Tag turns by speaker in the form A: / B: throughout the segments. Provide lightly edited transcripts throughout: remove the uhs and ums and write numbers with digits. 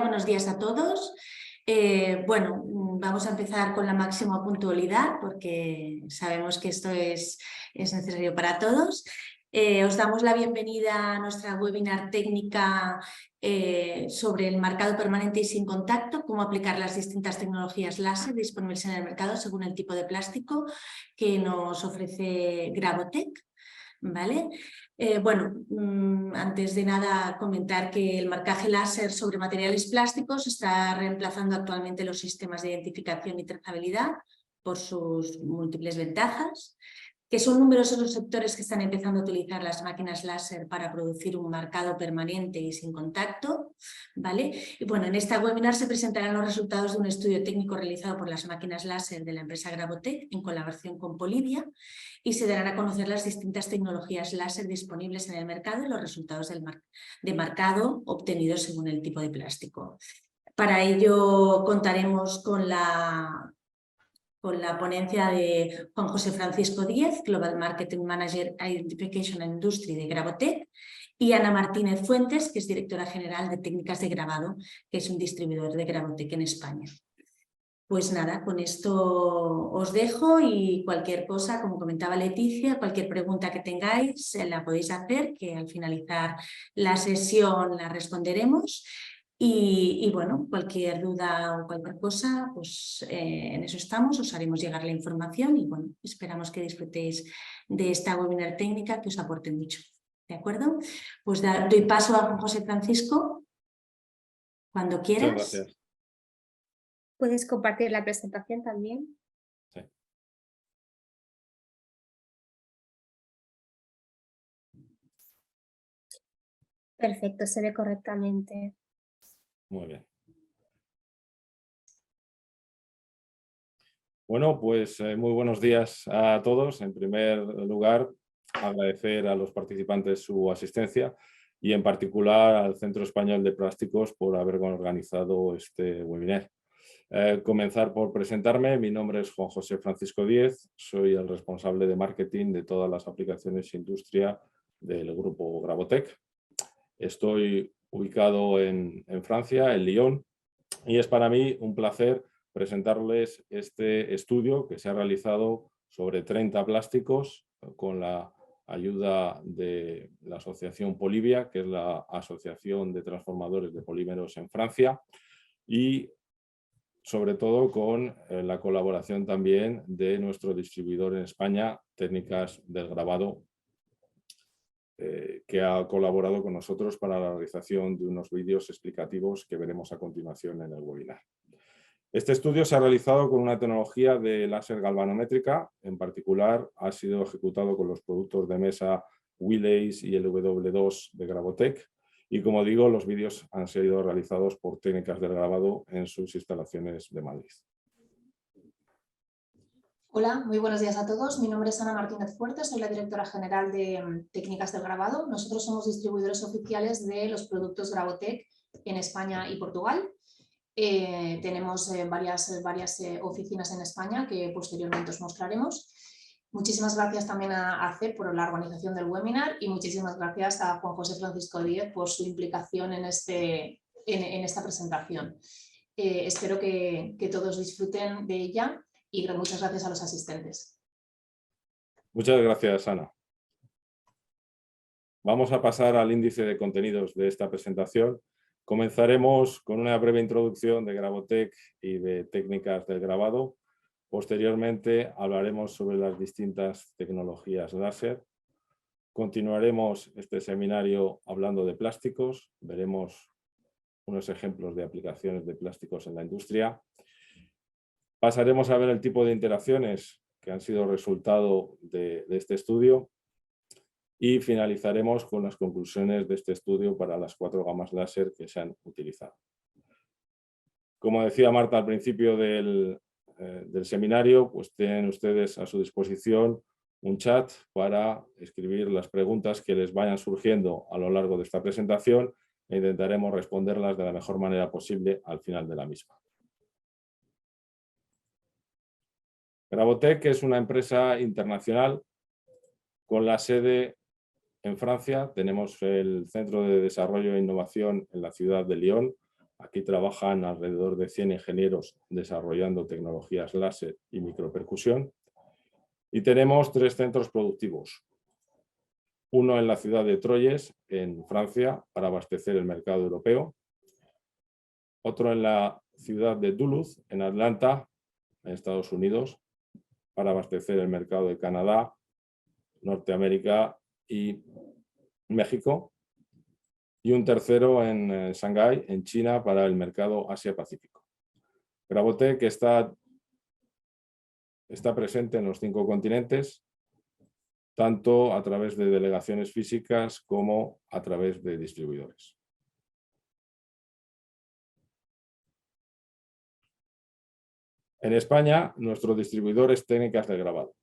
A: Buenos días a todos. Vamos a empezar con la máxima puntualidad porque sabemos que esto es necesario para todos. Os damos la bienvenida a nuestra webinar técnica sobre el marcado permanente y sin contacto, cómo aplicar las distintas tecnologías láser disponibles en el mercado según el tipo de plástico que nos ofrece Gravotech. ¿Vale? Antes de nada comentar que el marcaje láser sobre materiales plásticos está reemplazando actualmente los sistemas de identificación y trazabilidad por sus múltiples ventajas, que son numerosos los sectores que están empezando a utilizar las máquinas láser para producir un marcado permanente y sin contacto, ¿vale? Y bueno, en esta webinar se presentarán los resultados de un estudio técnico realizado por las máquinas láser de la empresa Gravotech en colaboración con Polivia y se darán a conocer las distintas tecnologías láser disponibles en el mercado y los resultados de marcado obtenidos según el tipo de plástico. Para ello contaremos con la ponencia de Juan José Francisco Díez, Global Marketing Manager Identification and Industry de Gravotech, y Ana Martínez Fuentes, que es directora general de técnicas de grabado, que es un distribuidor de Gravotech en España. Pues nada, con esto os dejo y cualquier cosa, como comentaba Leticia, cualquier pregunta que tengáis la podéis hacer, que al finalizar la sesión la responderemos. Y bueno, cualquier duda o cualquier cosa, pues en eso estamos, os haremos llegar la información y bueno, esperamos que disfrutéis de esta webinar técnica que os aporte mucho. ¿De acuerdo? Pues doy paso a Juan José Francisco, cuando quieras.
B: Muchas gracias.
C: ¿Puedes compartir la presentación también?
B: Sí.
C: Perfecto, se ve correctamente.
B: Muy bien. Bueno, pues muy buenos días a todos. En primer lugar, agradecer a los participantes su asistencia y en particular al Centro Español de Plásticos por haber organizado este webinar. Comenzar por presentarme. Mi nombre es Juan José Francisco Díez, soy el responsable de marketing de todas las aplicaciones industria del grupo Gravotech. Estoy ubicado en Francia, en Lyon, y es para mí un placer presentarles este estudio que se ha realizado sobre 30 plásticos con la ayuda de la asociación Polivia, que es la Asociación de Transformadores de Polímeros en Francia, y sobre todo con la colaboración también de nuestro distribuidor en España, Técnicas del Grabado, que ha colaborado con nosotros para la realización de unos vídeos explicativos que veremos a continuación en el webinar. Este estudio se ha realizado con una tecnología de láser galvanométrica, en particular ha sido ejecutado con los productos de mesa Willace y el W2 de Gravotech, y como digo, los vídeos han sido realizados por Técnicas del Grabado en sus instalaciones de Madrid.
D: Hola, muy buenos días a todos. Mi nombre es Ana Martínez Fuerte, soy la directora general de Técnicas del Grabado. Nosotros somos distribuidores oficiales de los productos Gravotech en España y Portugal. Tenemos varias oficinas en España que posteriormente os mostraremos. Muchísimas gracias también a CEP por la organización del webinar y muchísimas gracias a Juan José Francisco Díez por su implicación en esta presentación. Espero que todos disfruten de ella y muchas gracias a los asistentes.
B: Muchas gracias, Ana. Vamos a pasar al índice de contenidos de esta presentación. Comenzaremos con una breve introducción de Gravotech y de Técnicas del Grabado. Posteriormente hablaremos sobre las distintas tecnologías láser. Continuaremos este seminario hablando de plásticos. Veremos unos ejemplos de aplicaciones de plásticos en la industria. Pasaremos a ver el tipo de interacciones que han sido resultado de este estudio. Y finalizaremos con las conclusiones de este estudio para las 4 gamas láser que se han utilizado. Como decía Marta al principio del seminario, pues tienen ustedes a su disposición un chat para escribir las preguntas que les vayan surgiendo a lo largo de esta presentación e intentaremos responderlas de la mejor manera posible al final de la misma. Gravotech es una empresa internacional con la sede en Francia. Tenemos el Centro de Desarrollo e Innovación en la ciudad de Lyon, Aquí trabajan alrededor de 100 ingenieros desarrollando tecnologías láser y micropercusión. Y tenemos 3 centros productivos. Uno en la ciudad de Troyes, en Francia, para abastecer el mercado europeo. Otro en la ciudad de Duluth, en Atlanta, en Estados Unidos, para abastecer el mercado de Canadá, Norteamérica y México. Y un tercero en Shanghái, en China, para el mercado Asia-Pacífico. Gravotech está presente en los 5 continentes, tanto a través de delegaciones físicas como a través de distribuidores. En España, nuestro distribuidor es Técnicas del Grabado.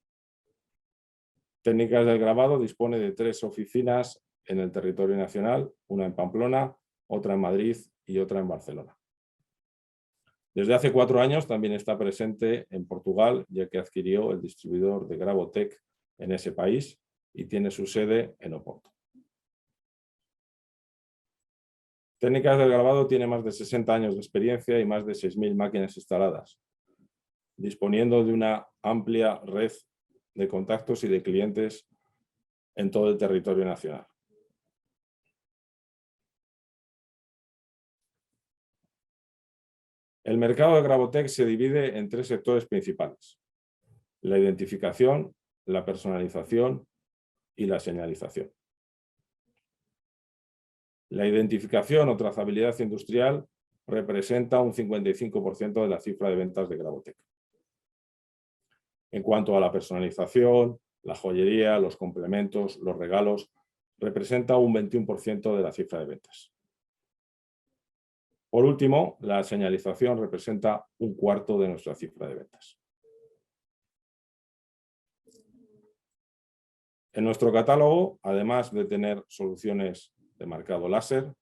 B: Técnicas del Grabado dispone de 3 oficinas en el territorio nacional, una en Pamplona, otra en Madrid y otra en Barcelona. Desde hace 4 años también está presente en Portugal, ya que adquirió el distribuidor de Gravotech en ese país y tiene su sede en Oporto. Técnicas del Grabado tiene más de 60 años de experiencia y más de 6.000 máquinas instaladas, disponiendo de una amplia red de contactos y de clientes en todo el territorio nacional. El mercado de Gravotech se divide en 3 sectores principales: la identificación, la personalización y la señalización. La identificación o trazabilidad industrial representa un 55% de la cifra de ventas de Gravotech. En cuanto a la personalización, la joyería, los complementos, los regalos, representa un 21% de la cifra de ventas. Por último, la señalización representa un cuarto de nuestra cifra de ventas. En nuestro catálogo, además de tener soluciones de marcado láser,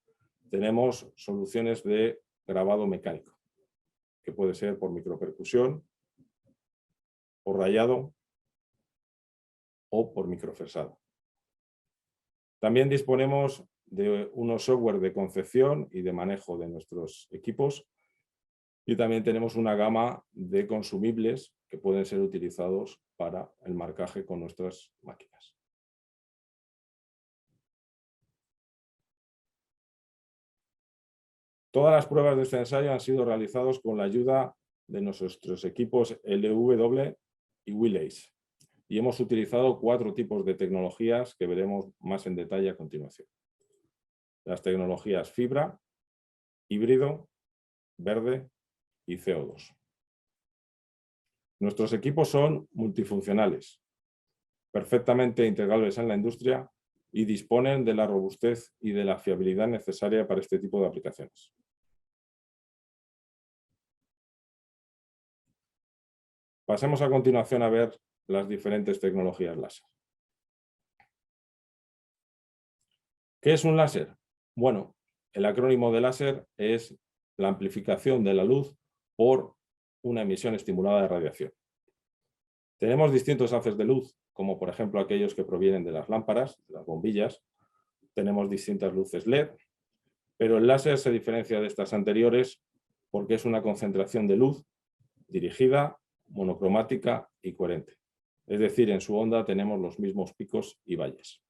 B: tenemos soluciones de grabado mecánico, que puede ser por micropercusión, por rayado o por microfresado. También disponemos de unos software de concepción y de manejo de nuestros equipos, y también tenemos una gama de consumibles que pueden ser utilizados para el marcaje con nuestras máquinas. Todas las pruebas de este ensayo han sido realizadas con la ayuda de nuestros equipos LW y Willace, y hemos utilizado 4 tipos de tecnologías que veremos más en detalle a continuación. Las tecnologías fibra, híbrido, verde y CO2. Nuestros equipos son multifuncionales, perfectamente integrables en la industria y disponen de la robustez y de la fiabilidad necesaria para este tipo de aplicaciones. Pasemos a continuación a ver las diferentes tecnologías láser. ¿Qué es un láser? Bueno, el acrónimo de láser es la amplificación de la luz por una emisión estimulada de radiación. Tenemos distintos haces de luz, como por ejemplo aquellos que provienen de las lámparas, de las bombillas. Tenemos distintas luces LED, pero el láser se diferencia de estas anteriores porque es una concentración de luz dirigida, monocromática y coherente. Es decir, en su onda tenemos los mismos picos y valles.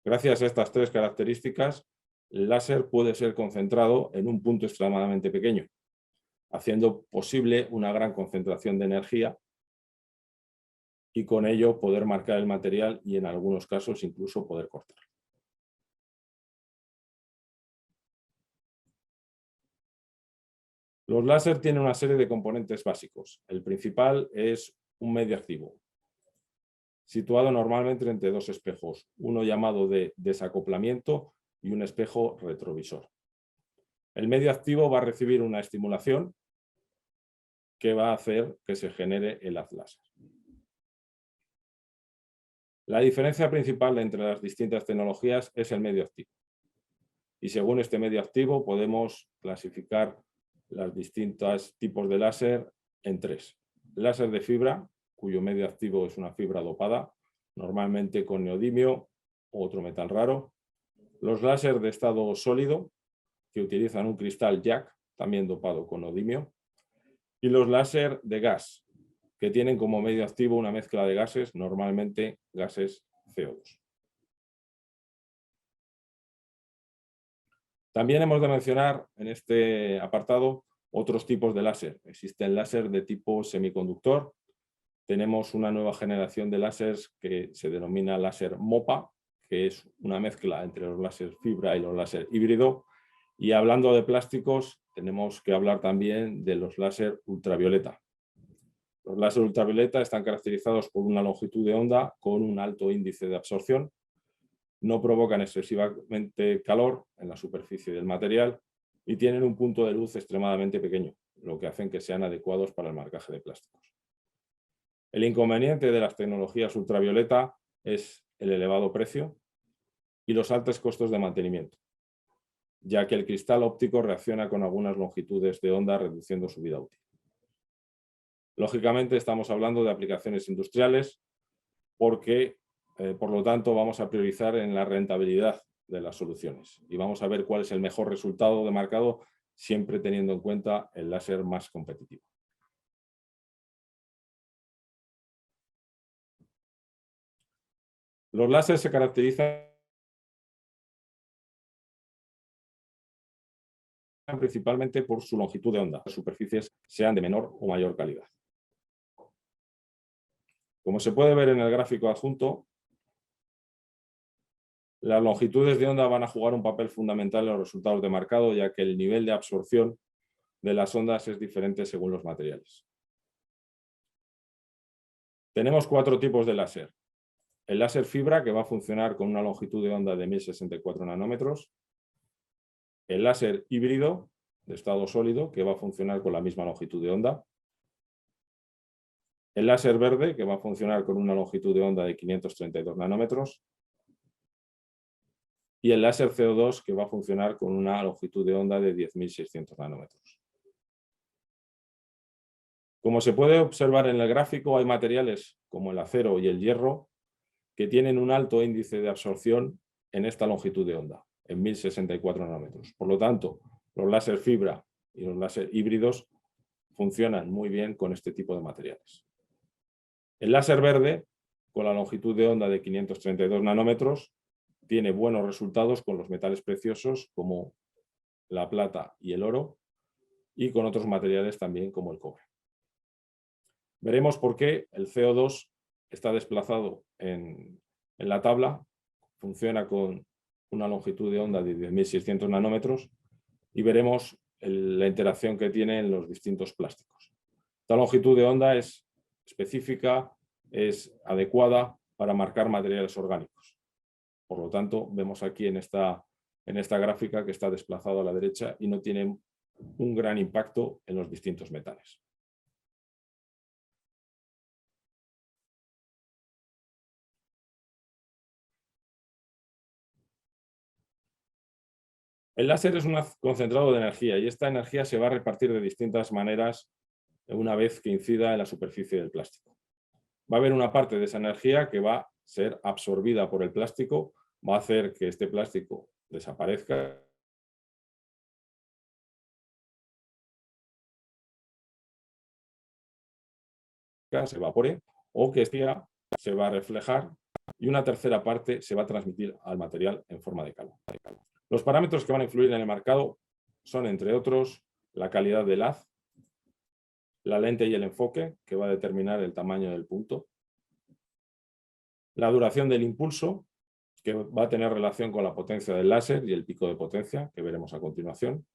B: Gracias a estas 3 características, el láser puede ser concentrado en un punto extremadamente pequeño, haciendo posible una gran concentración de energía y con ello poder marcar el material y en algunos casos incluso poder cortar. Los láser tienen una serie de componentes básicos. El principal es un medio activo, situado normalmente entre 2 espejos, uno llamado de desacoplamiento y un espejo retrovisor. El medio activo va a recibir una estimulación que va a hacer que se genere el haz láser. La diferencia principal entre las distintas tecnologías es el medio activo. Y según este medio activo podemos clasificar los distintos tipos de láser en 3. Láser de fibra, cuyo medio activo es una fibra dopada, normalmente con neodimio u otro metal raro. Los láser de estado sólido, que utilizan un cristal jack también dopado con neodimio, y los láser de gas, que tienen como medio activo una mezcla de gases, normalmente gases CO2. También hemos de mencionar en este apartado otros tipos de láser. Existe el láser de tipo semiconductor. Tenemos una nueva generación de láseres que se denomina láser MOPA, que es una mezcla entre los láser fibra y los láser híbrido. Y hablando de plásticos, tenemos que hablar también de los láser ultravioleta. Los láser ultravioleta están caracterizados por una longitud de onda con un alto índice de absorción. No provocan excesivamente calor en la superficie del material y tienen un punto de luz extremadamente pequeño, lo que hacen que sean adecuados para el marcaje de plásticos. El inconveniente de las tecnologías ultravioleta es el elevado precio y los altos costos de mantenimiento, ya que el cristal óptico reacciona con algunas longitudes de onda reduciendo su vida útil. Lógicamente estamos hablando de aplicaciones industriales porque, por lo tanto, vamos a priorizar en la rentabilidad de las soluciones y vamos a ver cuál es el mejor resultado de marcado, siempre teniendo en cuenta el láser más competitivo. Los láseres se caracterizan principalmente por su longitud de onda. Las superficies sean de menor o mayor calidad. Como se puede ver en el gráfico adjunto, las longitudes de onda van a jugar un papel fundamental en los resultados de marcado, ya que el nivel de absorción de las ondas es diferente según los materiales. Tenemos 4 tipos de láser. El láser fibra, que va a funcionar con una longitud de onda de 1064 nanómetros. El láser híbrido, de estado sólido, que va a funcionar con la misma longitud de onda. El láser verde, que va a funcionar con una longitud de onda de 532 nanómetros. Y el láser CO2, que va a funcionar con una longitud de onda de 10.600 nanómetros. Como se puede observar en el gráfico, hay materiales como el acero y el hierro que tienen un alto índice de absorción en esta longitud de onda, en 1064 nanómetros. Por lo tanto, los láser fibra y los láser híbridos funcionan muy bien con este tipo de materiales. El láser verde, con la longitud de onda de 532 nanómetros, tiene buenos resultados con los metales preciosos como la plata y el oro y con otros materiales también como el cobre. Veremos por qué el CO2 está desplazado en la tabla, funciona con una longitud de onda de 10.600 nanómetros y veremos la interacción que tiene en los distintos plásticos. Esta longitud de onda es específica, es adecuada para marcar materiales orgánicos. Por lo tanto, vemos aquí en esta gráfica que está desplazado a la derecha y no tiene un gran impacto en los distintos metales. El láser es un concentrado de energía y esta energía se va a repartir de distintas maneras una vez que incida en la superficie del plástico. Va a haber una parte de esa energía que va a ser absorbida por el plástico, va a hacer que este plástico desaparezca se evapore o que esta se va a reflejar y una tercera parte se va a transmitir al material en forma de calor. Los parámetros que van a influir en el marcado son, entre otros, la calidad del haz, la lente y el enfoque, que va a determinar el tamaño del punto, la duración del impulso, que va a tener relación con la potencia del láser y el pico de potencia, que veremos a continuación,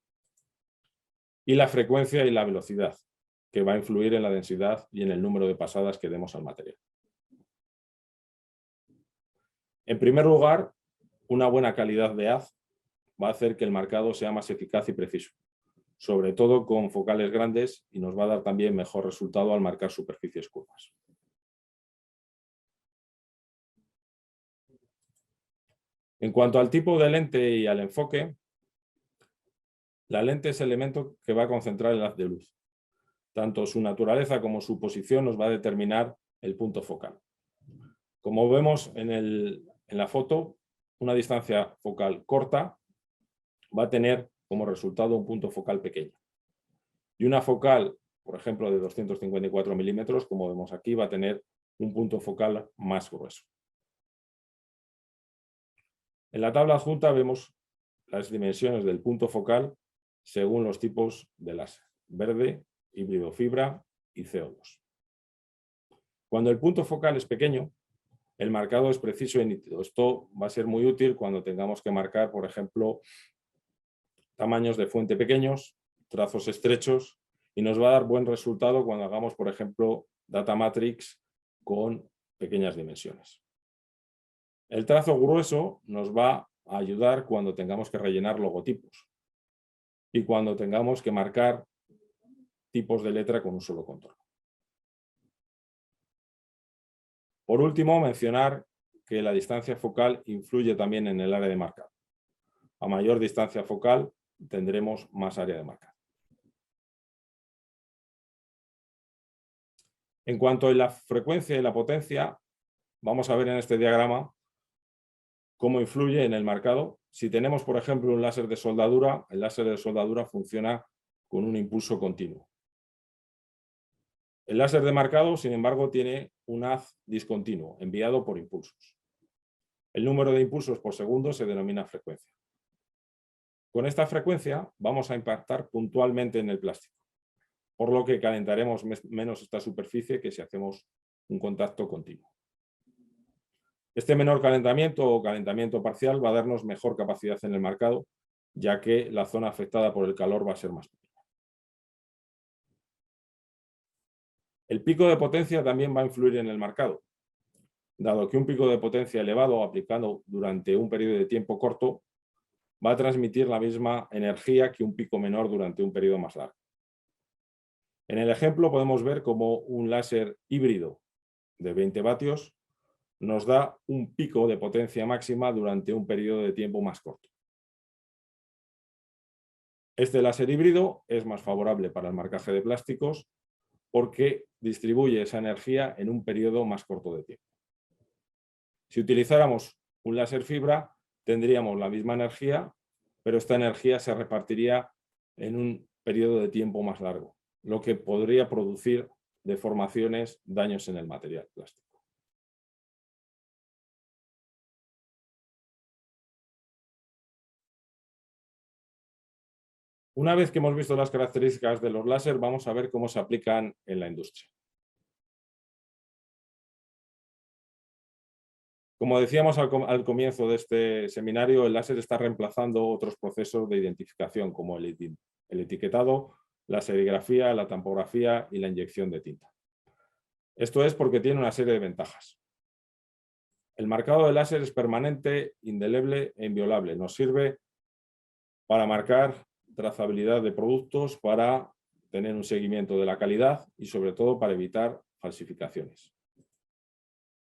B: y la frecuencia y la velocidad, que va a influir en la densidad y en el número de pasadas que demos al material. En primer lugar, una buena calidad de haz va a hacer que el marcado sea más eficaz y preciso, sobre todo con focales grandes, y nos va a dar también mejor resultado al marcar superficies curvas. En cuanto al tipo de lente y al enfoque, la lente es el elemento que va a concentrar el haz de luz. Tanto su naturaleza como su posición nos va a determinar el punto focal. Como vemos en la foto, una distancia focal corta va a tener como resultado un punto focal pequeño. Y una focal, por ejemplo, de 254 milímetros, como vemos aquí, va a tener un punto focal más grueso. En la tabla adjunta vemos las dimensiones del punto focal según los tipos de láser: verde, híbrido fibra y CO2. Cuando el punto focal es pequeño, el marcado es preciso y nítido. Esto va a ser muy útil cuando tengamos que marcar, por ejemplo, tamaños de fuente pequeños, trazos estrechos, y nos va a dar buen resultado cuando hagamos, por ejemplo, data matrix con pequeñas dimensiones. El trazo grueso nos va a ayudar cuando tengamos que rellenar logotipos y cuando tengamos que marcar tipos de letra con un solo contorno. Por último, mencionar que la distancia focal influye también en el área de marcado. A mayor distancia focal tendremos más área de marcado. En cuanto a la frecuencia y la potencia, vamos a ver en este diagrama cómo influye en el marcado. Si tenemos, por ejemplo, un láser de soldadura, el láser de soldadura funciona con un impulso continuo. El láser de marcado, sin embargo, tiene un haz discontinuo, enviado por impulsos. El número de impulsos por segundo se denomina frecuencia. Con esta frecuencia vamos a impactar puntualmente en el plástico, por lo que calentaremos menos esta superficie que si hacemos un contacto continuo. Este menor calentamiento o calentamiento parcial va a darnos mejor capacidad en el marcado, ya que la zona afectada por el calor va a ser más pequeña. El pico de potencia también va a influir en el marcado, dado que un pico de potencia elevado aplicado durante un periodo de tiempo corto va a transmitir la misma energía que un pico menor durante un periodo más largo. En el ejemplo podemos ver cómo un láser híbrido de 20 vatios nos da un pico de potencia máxima durante un periodo de tiempo más corto. Este láser híbrido es más favorable para el marcaje de plásticos porque distribuye esa energía en un periodo más corto de tiempo. Si utilizáramos un láser fibra, tendríamos la misma energía, pero esta energía se repartiría en un periodo de tiempo más largo, lo que podría producir deformaciones, daños en el material plástico. Una vez que hemos visto las características de los láser, vamos a ver cómo se aplican en la industria. Como decíamos al comienzo de este seminario, el láser está reemplazando otros procesos de identificación como el etiquetado, la serigrafía, la tampografía y la inyección de tinta. Esto es porque tiene una serie de ventajas. El marcado de láser es permanente, indeleble e inviolable. Nos sirve para marcar trazabilidad de productos, para tener un seguimiento de la calidad y sobre todo para evitar falsificaciones.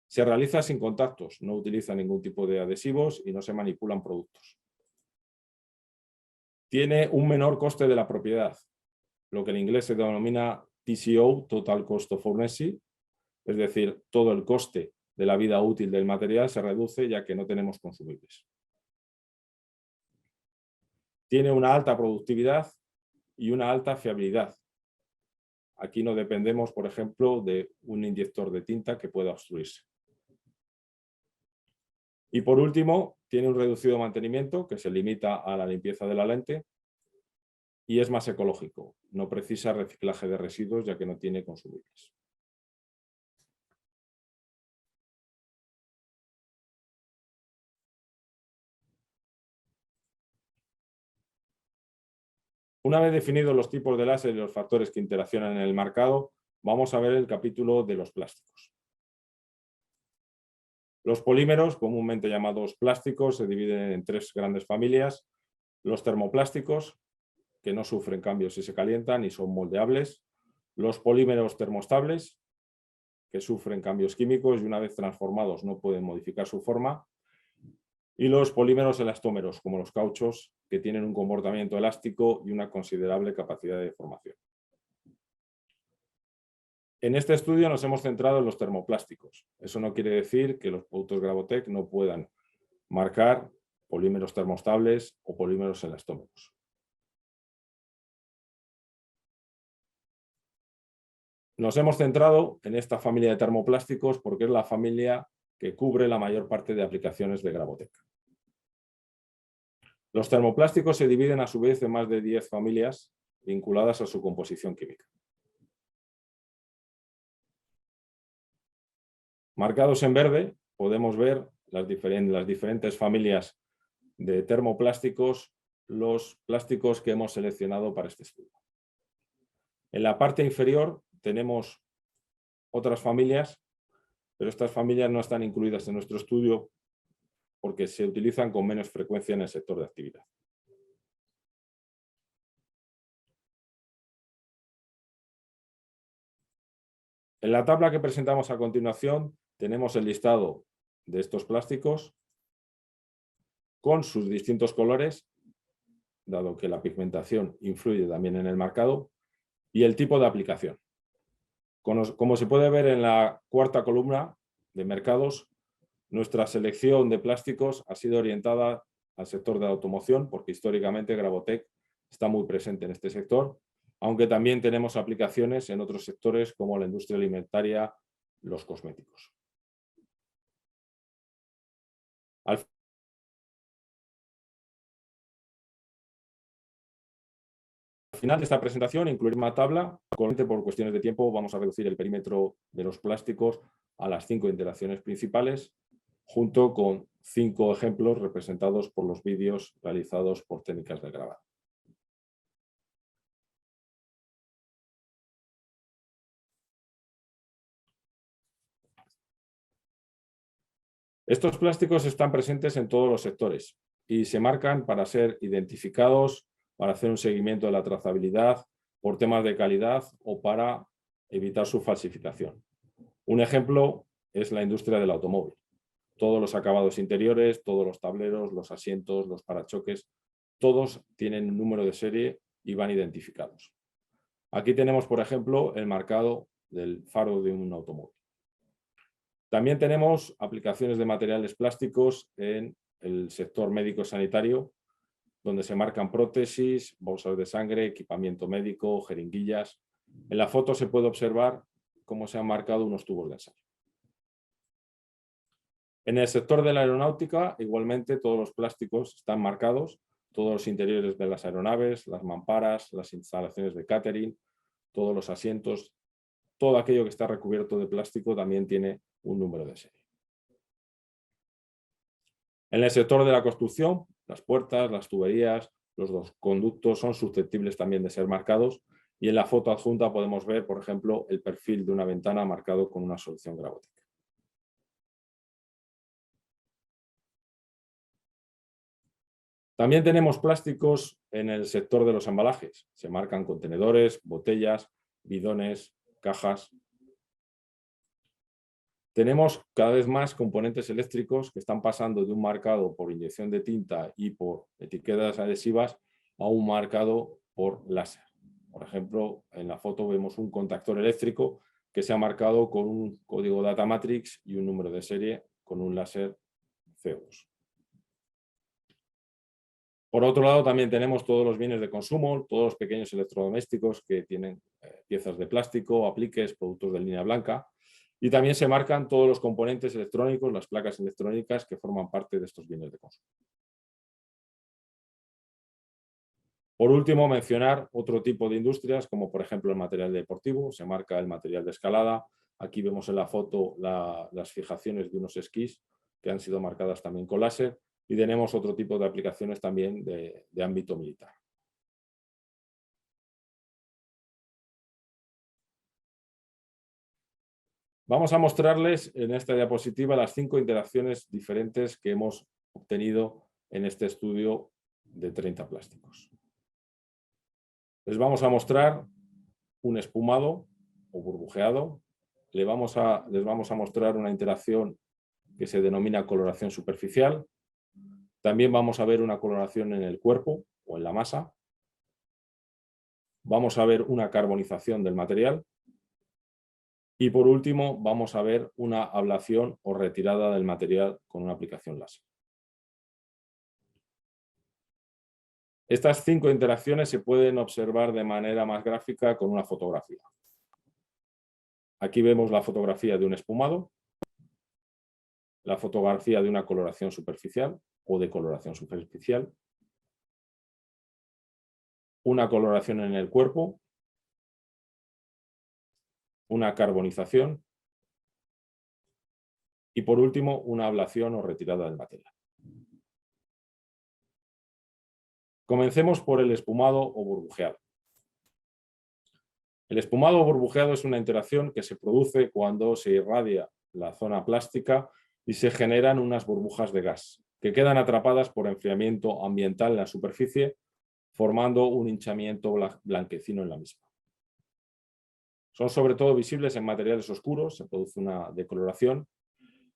B: Se realiza sin contactos, no utiliza ningún tipo de adhesivos y no se manipulan productos. Tiene un menor coste de la propiedad, lo que en inglés se denomina TCO, Total Cost of Ownership, es decir, todo el coste de la vida útil del material se reduce ya que no tenemos consumibles. Tiene una alta productividad y una alta fiabilidad. Aquí no dependemos, por ejemplo, de un inyector de tinta que pueda obstruirse. Y por último, tiene un reducido mantenimiento que se limita a la limpieza de la lente y es más ecológico. No precisa reciclaje de residuos ya que no tiene consumibles. Una vez definidos los tipos de láser y los factores que interaccionan en el marcado, vamos a ver el capítulo de los plásticos. Los polímeros, comúnmente llamados plásticos, se dividen en tres grandes familias. Los termoplásticos, que no sufren cambios si se calientan y son moldeables. Los polímeros termoestables, que sufren cambios químicos y una vez transformados no pueden modificar su forma. Y los polímeros elastómeros, como los cauchos, que tienen un comportamiento elástico y una considerable capacidad de deformación. En este estudio nos hemos centrado en los termoplásticos. Eso no quiere decir que los productos Gravotec no puedan marcar polímeros termoestables o polímeros elastómeros. Nos hemos centrado en esta familia de termoplásticos porque es la familia que cubre la mayor parte de aplicaciones de Gravotec. Los termoplásticos se dividen a su vez en más de 10 familias vinculadas a su composición química. Marcados en verde podemos ver las diferentes familias de termoplásticos, los plásticos que hemos seleccionado para este estudio. En la parte inferior tenemos otras familias, pero estas familias no están incluidas en nuestro estudio porque se utilizan con menos frecuencia en el sector de actividad. En la tabla que presentamos a continuación tenemos el listado de estos plásticos con sus distintos colores, dado que la pigmentación influye también en el marcado, y el tipo de aplicación. Como se puede ver en la cuarta columna de mercados, nuestra selección de plásticos ha sido orientada al sector de la automoción, porque históricamente Gravotec está muy presente en este sector, aunque también tenemos aplicaciones en otros sectores como la industria alimentaria, los cosméticos. Al final de esta presentación incluiré una tabla. Por cuestiones de tiempo vamos a reducir el perímetro de los plásticos a las 5 interacciones principales, junto con 5 ejemplos representados por los vídeos realizados por técnicas de grabado. Estos plásticos están presentes en todos los sectores y se marcan para ser identificados, para hacer un seguimiento de la trazabilidad, por temas de calidad o para evitar su falsificación. Un ejemplo es la industria del automóvil. Todos los acabados interiores, todos los tableros, los asientos, los parachoques, todos tienen un número de serie y van identificados. Aquí tenemos, por ejemplo, el marcado del faro de un automóvil. También tenemos aplicaciones de materiales plásticos en el sector médico-sanitario, donde se marcan prótesis, bolsas de sangre, equipamiento médico, jeringuillas. En la foto se puede observar cómo se han marcado unos tubos de ensayo. En el sector de la aeronáutica, igualmente, todos los plásticos están marcados, todos los interiores de las aeronaves, las mamparas, las instalaciones de catering, todos los asientos, todo aquello que está recubierto de plástico también tiene un número de serie. En el sector de la construcción, las puertas, las tuberías, los dos conductos son susceptibles también de ser marcados, y en la foto adjunta podemos ver, por ejemplo, el perfil de una ventana marcado con una solución Gravotec. También tenemos plásticos en el sector de los embalajes. Se marcan contenedores, botellas, bidones, cajas. Tenemos cada vez más componentes eléctricos que están pasando de un marcado por inyección de tinta y por etiquetas adhesivas a un marcado por láser. Por ejemplo, en la foto vemos un contactor eléctrico que se ha marcado con un código data matrix y un número de serie con un láser CO2. Por otro lado, también tenemos todos los bienes de consumo, todos los pequeños electrodomésticos que tienen piezas de plástico, apliques, productos de línea blanca, y también se marcan todos los componentes electrónicos, las placas electrónicas que forman parte de estos bienes de consumo. Por último, mencionar otro tipo de industrias, como por ejemplo el material deportivo, se marca el material de escalada. Aquí vemos en la foto las fijaciones de unos esquís que han sido marcadas también con láser, y tenemos otro tipo de aplicaciones también de ámbito militar. Vamos a mostrarles en esta diapositiva las 5 interacciones diferentes que hemos obtenido en este estudio de 30 plásticos. Les vamos a mostrar un espumado o burbujeado. Les vamos a mostrar una interacción que se denomina coloración superficial. También vamos a ver una coloración en el cuerpo o en la masa. Vamos a ver una carbonización del material. Y por último, vamos a ver una ablación o retirada del material con una aplicación láser. Estas 5 interacciones se pueden observar de manera más gráfica con una fotografía. Aquí vemos la fotografía de un espumado, la fotografía de una coloración superficial o de coloración superficial, una coloración en el cuerpo, una carbonización y por último una ablación o retirada del material. Comencemos por el espumado o burbujeado. El espumado o burbujeado es una interacción que se produce cuando se irradia la zona plástica y se generan unas burbujas de gas que quedan atrapadas por enfriamiento ambiental en la superficie, formando un hinchamiento blanquecino en la misma. Son sobre todo visibles en materiales oscuros, se produce una decoloración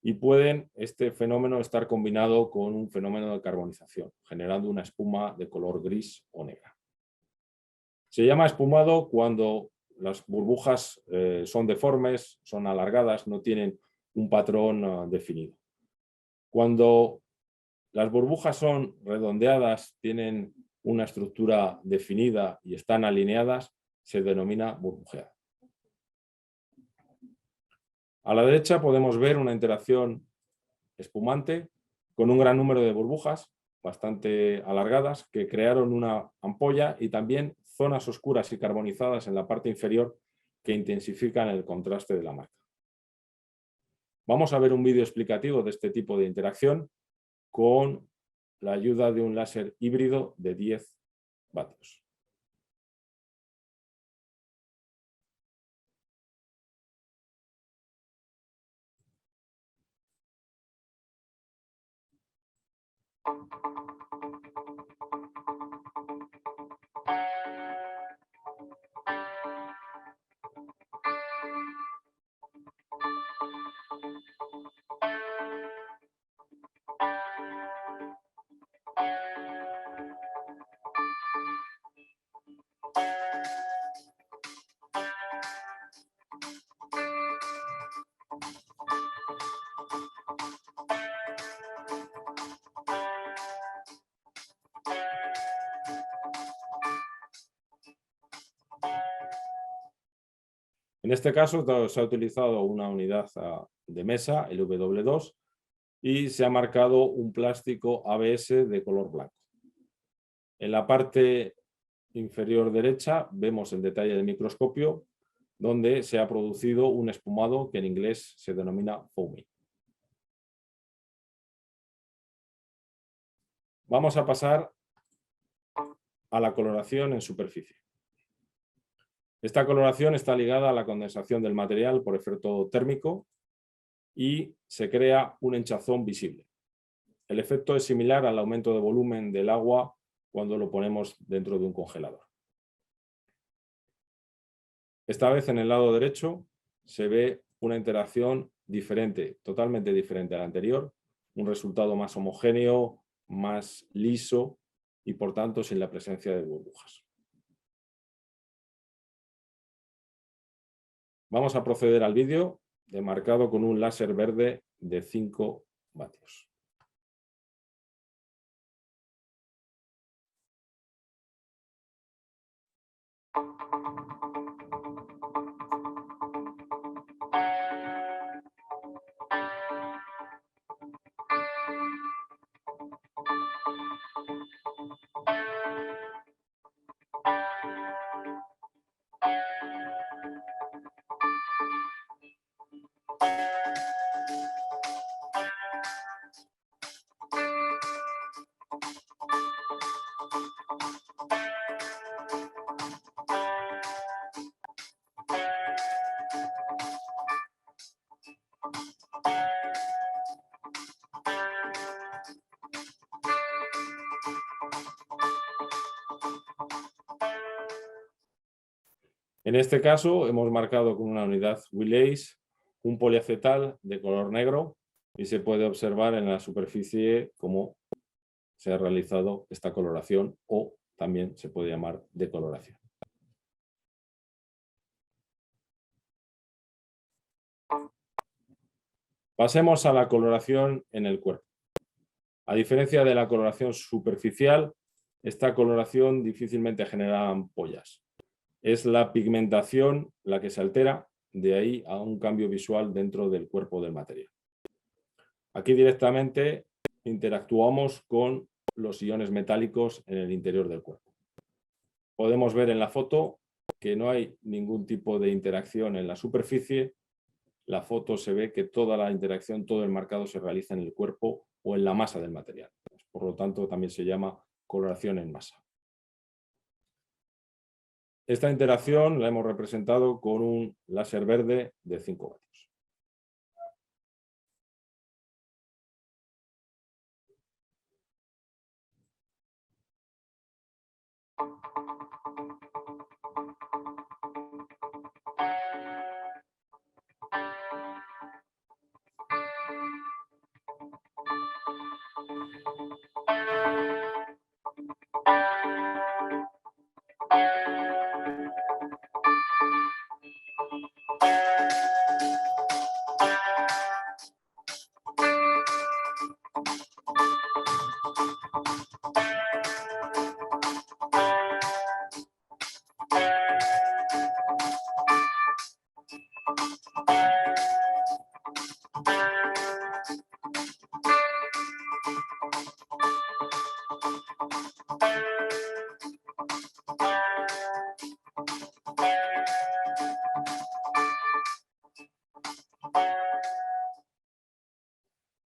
B: y pueden este fenómeno estar combinado con un fenómeno de carbonización, generando una espuma de color gris o negra. Se llama espumado cuando las burbujas son deformes, son alargadas, no tienen un patrón definido. Cuando las burbujas son redondeadas, tienen una estructura definida y están alineadas, se denomina burbujeado. A la derecha podemos ver una interacción espumante con un gran número de burbujas bastante alargadas que crearon una ampolla y también zonas oscuras y carbonizadas en la parte inferior que intensifican el contraste de la marca. Vamos a ver un vídeo explicativo de este tipo de interacción con la ayuda de un láser híbrido de 10 vatios. En este caso se ha utilizado una unidad de mesa, el W2, y se ha marcado un plástico ABS de color blanco. En la parte inferior derecha vemos el detalle del microscopio donde se ha producido un espumado que en inglés se denomina foaming. Vamos a pasar a la coloración en superficie. Esta coloración está ligada a la condensación del material por efecto térmico y se crea un hinchazón visible. El efecto es similar al aumento de volumen del agua cuando lo ponemos dentro de un congelador. Esta vez en el lado derecho se ve una interacción diferente, totalmente diferente a la anterior, un resultado más homogéneo, más liso y por tanto sin la presencia de burbujas. Vamos a proceder al vídeo demarcado con un láser verde de 5 vatios. En este caso hemos marcado con una unidad Willys un poliacetal de color negro y se puede observar en la superficie cómo se ha realizado esta coloración o también se puede llamar decoloración. Pasemos a la coloración en el cuerpo. A diferencia de la coloración superficial, esta coloración difícilmente genera ampollas. Es la pigmentación la que se altera de ahí a un cambio visual dentro del cuerpo del material. Aquí directamente interactuamos con los iones metálicos en el interior del cuerpo. Podemos ver en la foto que no hay ningún tipo de interacción en la superficie. La foto se ve que toda la interacción, todo el marcado se realiza en el cuerpo o en la masa del material. Por lo tanto, también se llama coloración en masa. Esta interacción la hemos representado con un láser verde de 5 vatios.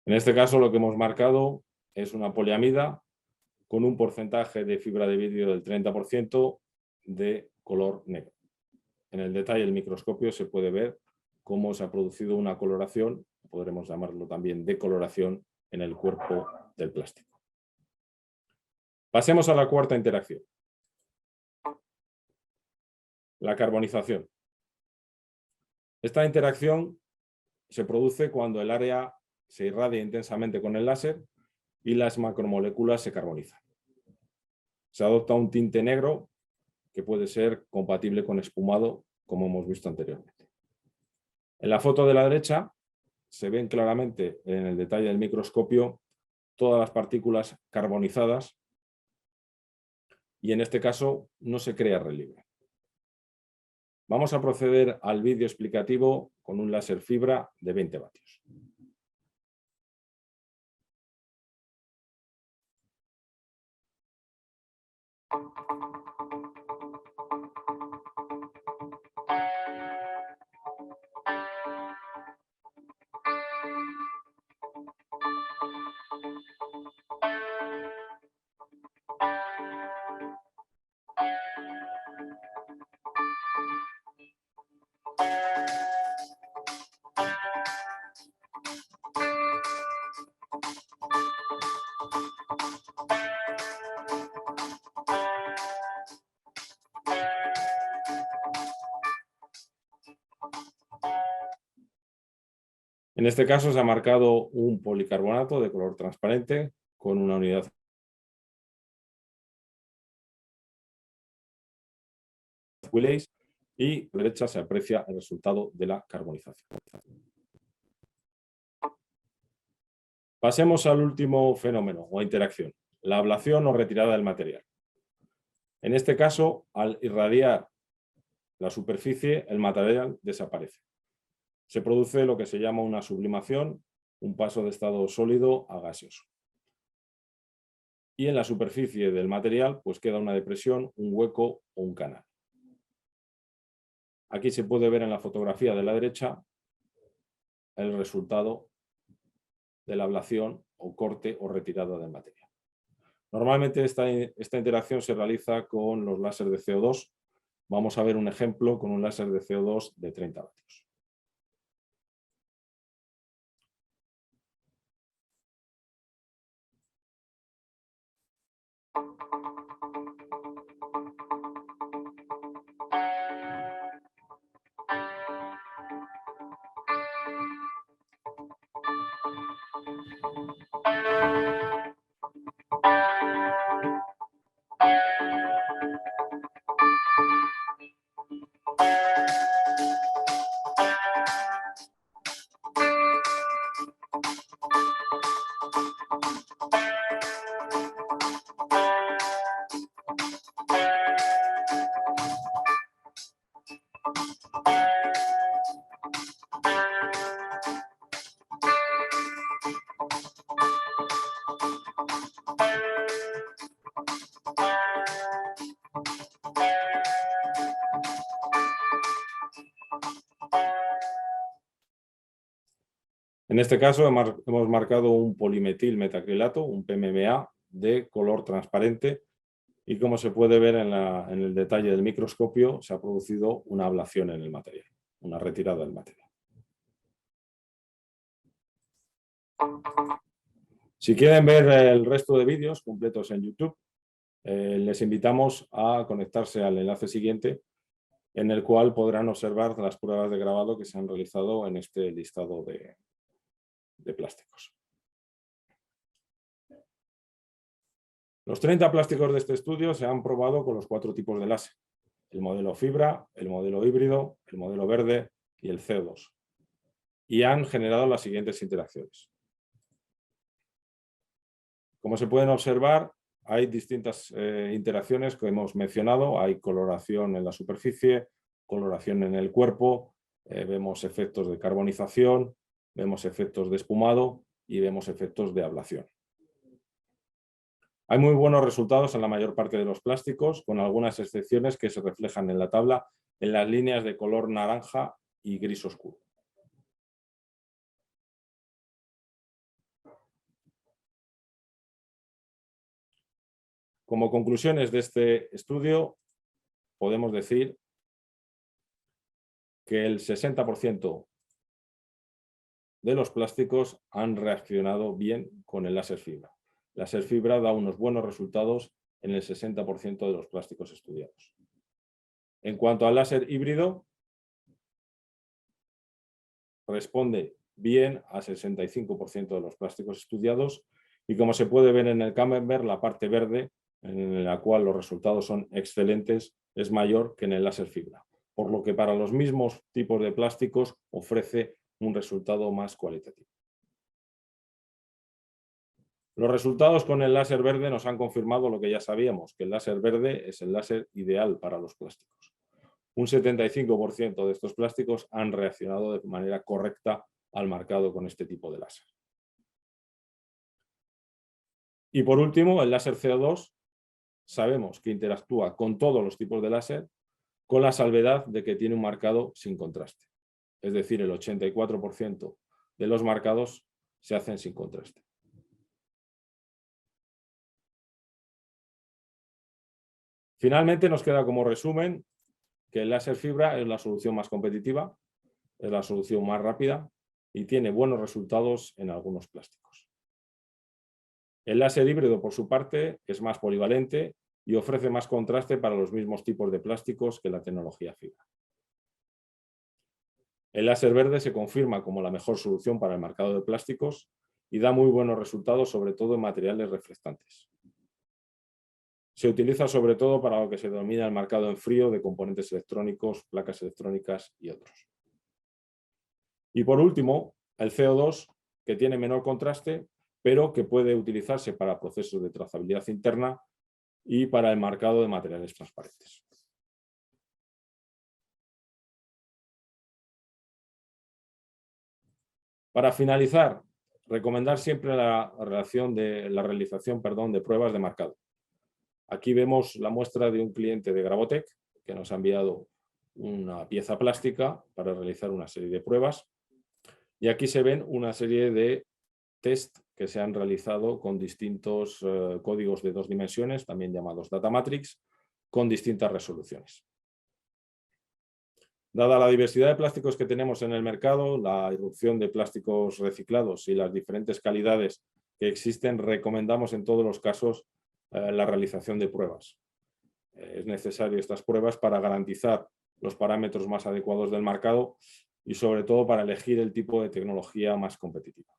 B: En este caso lo que hemos marcado es una poliamida con un porcentaje de fibra de vidrio del 30% de color negro. En el detalle del microscopio se puede ver cómo se ha producido una coloración, podremos llamarlo también decoloración, en el cuerpo del plástico. Pasemos a la cuarta interacción. La carbonización. Esta interacción se produce cuando el área se irradia intensamente con el láser y las macromoléculas se carbonizan. Se adopta un tinte negro que puede ser compatible con espumado, como hemos visto anteriormente. En la foto de la derecha se ven claramente en el detalle del microscopio todas las partículas carbonizadas y en este caso no se crea relieve. Vamos a proceder al vídeo explicativo con un láser fibra de 20 vatios. En este caso se ha marcado un policarbonato de color transparente con una unidad Willys y a la derecha se aprecia el resultado de la carbonización. Pasemos al último fenómeno o interacción, la ablación o retirada del material. En este caso, al irradiar la superficie, el material desaparece. Se produce lo que se llama una sublimación, un paso de estado sólido a gaseoso. Y en la superficie del material pues queda una depresión, un hueco o un canal. Aquí se puede ver en la fotografía de la derecha el resultado de la ablación o corte o retirada del material. Normalmente esta interacción se realiza con los láseres de CO2. Vamos a ver un ejemplo con un láser de CO2 de 30 vatios. En este caso hemos marcado un polimetil metacrilato, un PMMA, de color transparente, y como se puede ver en el detalle del microscopio, se ha producido una ablación en el material, una retirada del material. Si quieren ver el resto de vídeos completos en YouTube, les invitamos a conectarse al enlace siguiente, en el cual podrán observar las pruebas de grabado que se han realizado en este listado de plásticos. Los 30 plásticos de este estudio se han probado con los 4 tipos de láser: el modelo fibra, el modelo híbrido, el modelo verde y el CO2. Y han generado las siguientes interacciones. Como se pueden observar, hay distintas interacciones que hemos mencionado. Hay coloración en la superficie, coloración en el cuerpo, vemos efectos de carbonización, vemos efectos de espumado y vemos efectos de ablación. Hay muy buenos resultados en la mayor parte de los plásticos, con algunas excepciones que se reflejan en la tabla en las líneas de color naranja y gris oscuro. Como conclusiones de este estudio, podemos decir que el 60% de los plásticos han reaccionado bien con el láser fibra. El láser fibra da unos buenos resultados en el 60% de los plásticos estudiados. En cuanto al láser híbrido, responde bien al 65% de los plásticos estudiados, y como se puede ver en el Camembert, la parte verde, en la cual los resultados son excelentes, es mayor que en el láser fibra, por lo que para los mismos tipos de plásticos ofrece un resultado más cualitativo. Los resultados con el láser verde nos han confirmado lo que ya sabíamos, que el láser verde es el láser ideal para los plásticos. Un 75% de estos plásticos han reaccionado de manera correcta al marcado con este tipo de láser. Y por último, el láser CO2 sabemos que interactúa con todos los tipos de láser, con la salvedad de que tiene un marcado sin contraste. Es decir, el 84% de los marcados se hacen sin contraste. Finalmente nos queda como resumen que el láser fibra es la solución más competitiva, es la solución más rápida y tiene buenos resultados en algunos plásticos. El láser híbrido, por su parte, es más polivalente y ofrece más contraste para los mismos tipos de plásticos que la tecnología fibra. El láser verde se confirma como la mejor solución para el marcado de plásticos y da muy buenos resultados, sobre todo en materiales reflectantes. Se utiliza sobre todo para lo que se denomina el marcado en frío de componentes electrónicos, placas electrónicas y otros. Y por último, el CO2, que tiene menor contraste, pero que puede utilizarse para procesos de trazabilidad interna y para el marcado de materiales transparentes. Para finalizar, recomendar siempre la realización de pruebas de marcado. Aquí vemos la muestra de un cliente de Gravotec que nos ha enviado una pieza plástica para realizar una serie de pruebas. Y aquí se ven una serie de test que se han realizado con distintos códigos de 2 dimensiones, también llamados data matrix, con distintas resoluciones. Dada la diversidad de plásticos que tenemos en el mercado, la irrupción de plásticos reciclados y las diferentes calidades que existen, recomendamos en todos los casos la realización de pruebas. Es necesario estas pruebas para garantizar los parámetros más adecuados del mercado y sobre todo para elegir el tipo de tecnología más competitiva.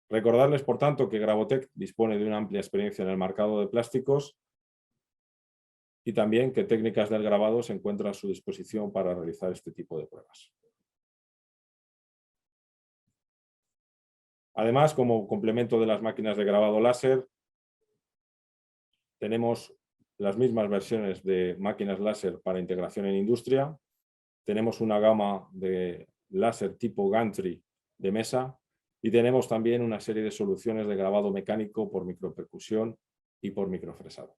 B: Recordarles, por tanto, que Gravotec dispone de una amplia experiencia en el marcado de plásticos y también que Técnicas del Grabado se encuentra a su disposición para realizar este tipo de pruebas. Además, como complemento de las máquinas de grabado láser, tenemos las mismas versiones de máquinas láser para integración en industria. Tenemos una gama de láser tipo gantry de mesa y tenemos también una serie de soluciones de grabado mecánico por micropercusión y por microfresado.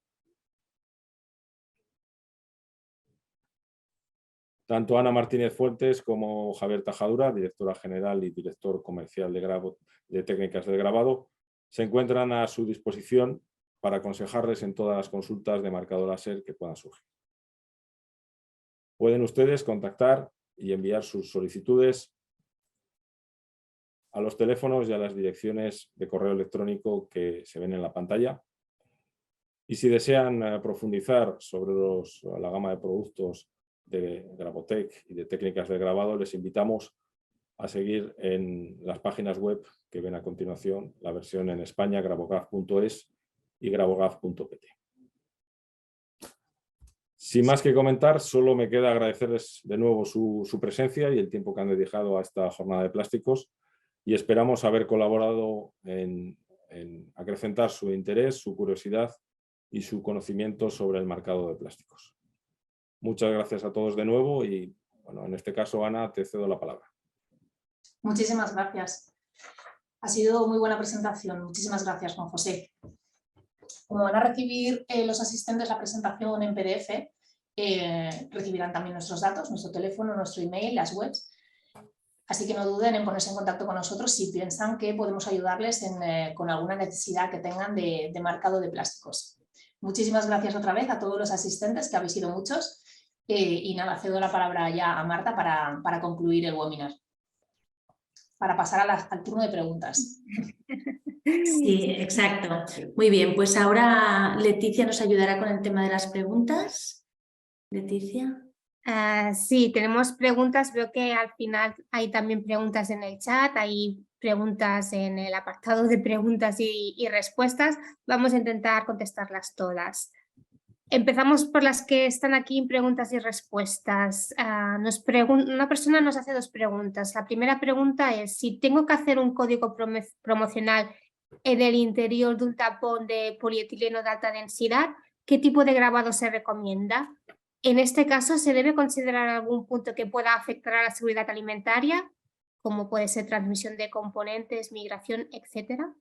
B: Tanto Ana Martínez Fuertes como Javier Tajadura, directora general y director comercial de técnicas del grabado, se encuentran a su disposición para aconsejarles en todas las consultas de marcado láser que puedan surgir. Pueden ustedes contactar y enviar sus solicitudes a los teléfonos y a las direcciones de correo electrónico que se ven en la pantalla. Y si desean profundizar sobre la gama de productos de Grabotec y de técnicas de grabado, les invitamos a seguir en las páginas web que ven a continuación, la versión en España, grabogaf.es y grabogaf.pt. Sin más que comentar, solo me queda agradecerles de nuevo su presencia y el tiempo que han dedicado a esta jornada de plásticos, y esperamos haber colaborado en acrecentar su interés, su curiosidad y su conocimiento sobre el marcado de plásticos. Muchas gracias a todos de nuevo y, bueno, en este caso, Ana, te cedo la palabra.
D: Muchísimas gracias. Ha sido muy buena presentación. Muchísimas gracias, Juan José. Como van a recibir los asistentes la presentación en PDF, recibirán también nuestros datos, nuestro teléfono, nuestro email, las webs. Así que no duden en ponerse en contacto con nosotros si piensan que podemos ayudarles con alguna necesidad que tengan de marcado de plásticos. Muchísimas gracias otra vez a todos los asistentes, que habéis sido muchos. Y nada, cedo la palabra ya a Marta para concluir el webinar. Para pasar al turno de preguntas.
A: Sí, exacto. Muy bien, pues ahora Leticia nos ayudará con el tema de las preguntas. Leticia.
C: Sí, tenemos preguntas. Veo que al final hay también preguntas en el chat, hay preguntas en el apartado de preguntas y respuestas. Vamos a intentar contestarlas todas. Empezamos por las que están aquí en preguntas y respuestas. Una persona nos hace dos preguntas. La primera pregunta es: si tengo que hacer un código promocional en el interior de un tapón de polietileno de alta densidad, ¿qué tipo de grabado se recomienda? En este caso, ¿se debe considerar algún punto que pueda afectar a la seguridad alimentaria, como puede ser transmisión de componentes, migración, etcétera?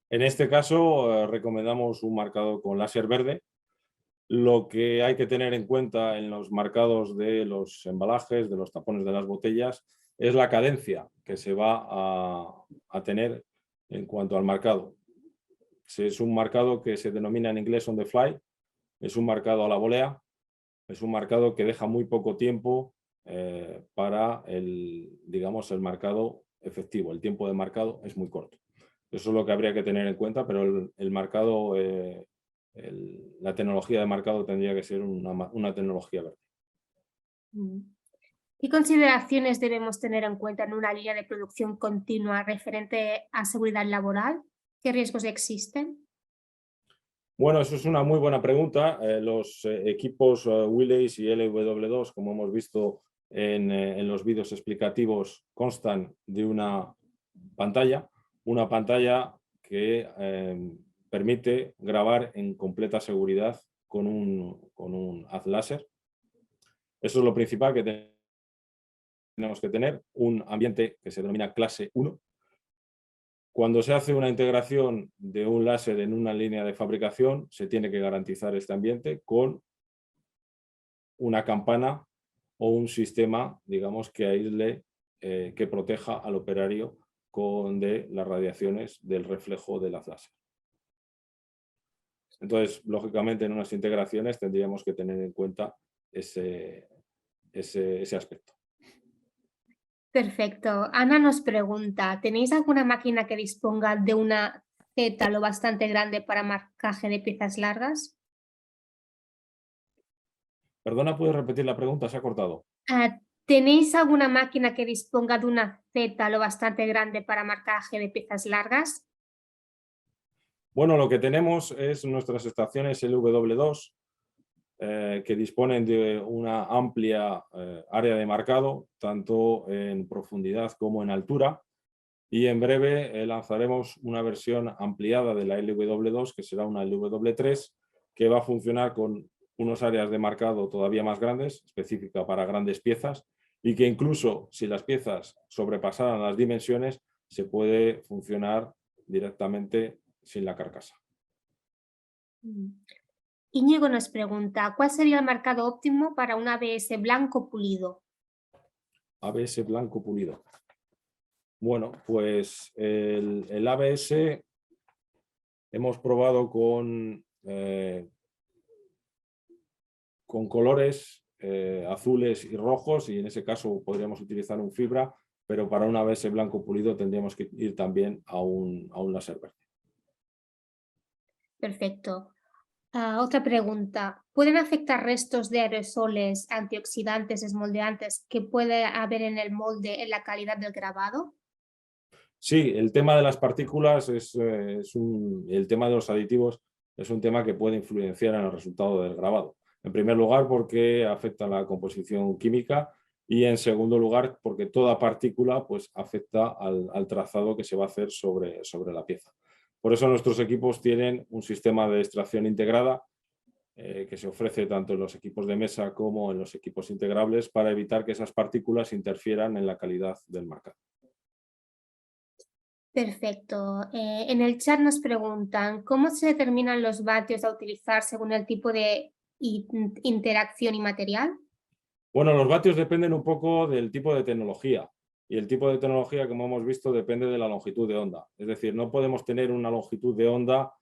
B: En este caso, recomendamos un marcado con láser verde. Lo que hay que tener en cuenta en los marcados de los embalajes, de los tapones de las botellas, es la cadencia que se va a tener en cuanto al marcado. Si es un marcado que se denomina en inglés on the fly, es un marcado a la volea, es un marcado que deja muy poco tiempo para digamos, el marcado efectivo. El tiempo de marcado es muy corto. Eso es lo que habría que tener en cuenta, pero el marcado, la tecnología de marcado tendría que ser una tecnología verde.
C: ¿Qué consideraciones debemos tener en cuenta en una línea de producción continua referente a seguridad laboral? ¿Qué riesgos existen?
B: Bueno, eso es una muy buena pregunta. Los equipos Willys y LW2, como hemos visto en los vídeos explicativos, constan de una pantalla que permite grabar en completa seguridad con un haz láser. Eso es lo principal que tenemos que tener, un ambiente que se denomina clase 1. Cuando se hace una integración de un láser en una línea de fabricación, se tiene que garantizar este ambiente con una campana o un sistema, digamos, que aísle, que proteja al operario de las radiaciones del reflejo del haz láser. Entonces, lógicamente, en unas integraciones tendríamos que tener en cuenta ese aspecto.
C: Perfecto. Ana nos pregunta: ¿tenéis alguna máquina que disponga de una Z lo bastante grande para marcaje de piezas largas?
B: Perdona, ¿puedes repetir la pregunta? Se ha cortado.
C: ¿Tenéis alguna máquina que disponga de una Z lo bastante grande para marcaje de piezas largas?
B: Bueno, lo que tenemos es nuestras estaciones LW2, que disponen de una amplia área de marcado, tanto en profundidad como en altura, y en breve lanzaremos una versión ampliada de la LW2, que será una LW3, que va a funcionar con unas áreas de marcado todavía más grandes, específica para grandes piezas, y que incluso si las piezas sobrepasaran las dimensiones, se puede funcionar directamente sin la carcasa.
C: Íñigo nos pregunta, ¿cuál sería el marcado óptimo para un ABS blanco pulido?
B: ABS blanco pulido. Bueno, pues el ABS hemos probado con colores azules y rojos, y en ese caso podríamos utilizar un fibra, pero para un ABS blanco pulido tendríamos que ir también a un láser verde.
C: Perfecto. Otra pregunta. ¿Pueden afectar restos de aerosoles, antioxidantes, esmoldeantes que puede haber en el molde en la calidad del grabado?
B: Sí, el tema de las partículas el tema de los aditivos es un tema que puede influenciar en el resultado del grabado. En primer lugar, porque afecta la composición química, y en segundo lugar, porque toda partícula pues, afecta al trazado que se va a hacer sobre la pieza. Por eso nuestros equipos tienen un sistema de extracción integrada que se ofrece tanto en los equipos de mesa como en los equipos integrables, para evitar que esas partículas interfieran en la calidad del marcado.
C: Perfecto. En el chat nos preguntan, ¿cómo se determinan los vatios a utilizar según el tipo de interacción y material?
B: Bueno, los vatios dependen un poco del tipo de tecnología, y el tipo de tecnología, como hemos visto, depende de la longitud de onda. Es decir, no podemos tener una longitud de onda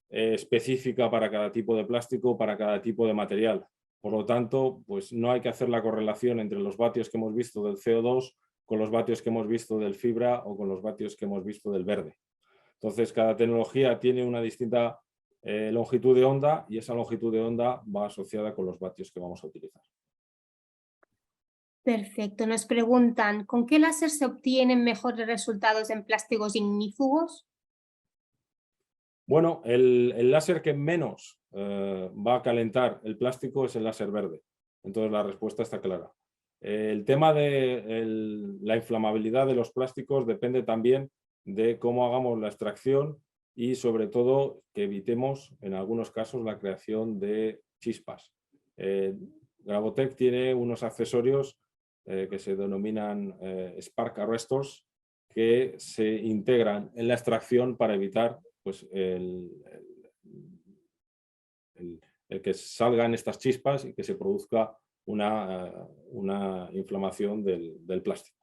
B: específica para cada tipo de plástico, para cada tipo de material. Por lo tanto, pues no hay que hacer la correlación entre los vatios que hemos visto del CO2 con los vatios que hemos visto del fibra o con los vatios que hemos visto del verde. Entonces, cada tecnología tiene una distinta longitud de onda, y esa longitud de onda va asociada con los vatios que vamos a utilizar.
C: Perfecto. Nos preguntan, ¿con qué láser se obtienen mejores resultados en plásticos ignífugos?
B: Bueno, el láser que menos va a calentar el plástico es el láser verde. Entonces la respuesta está clara. El tema de la inflamabilidad de los plásticos depende también de cómo hagamos la extracción, y sobre todo que evitemos en algunos casos la creación de chispas. Gravotech tiene unos accesorios que se denominan Spark Arrestors, que se integran en la extracción para evitar pues, el que salgan estas chispas y que se produzca una inflamación del plástico.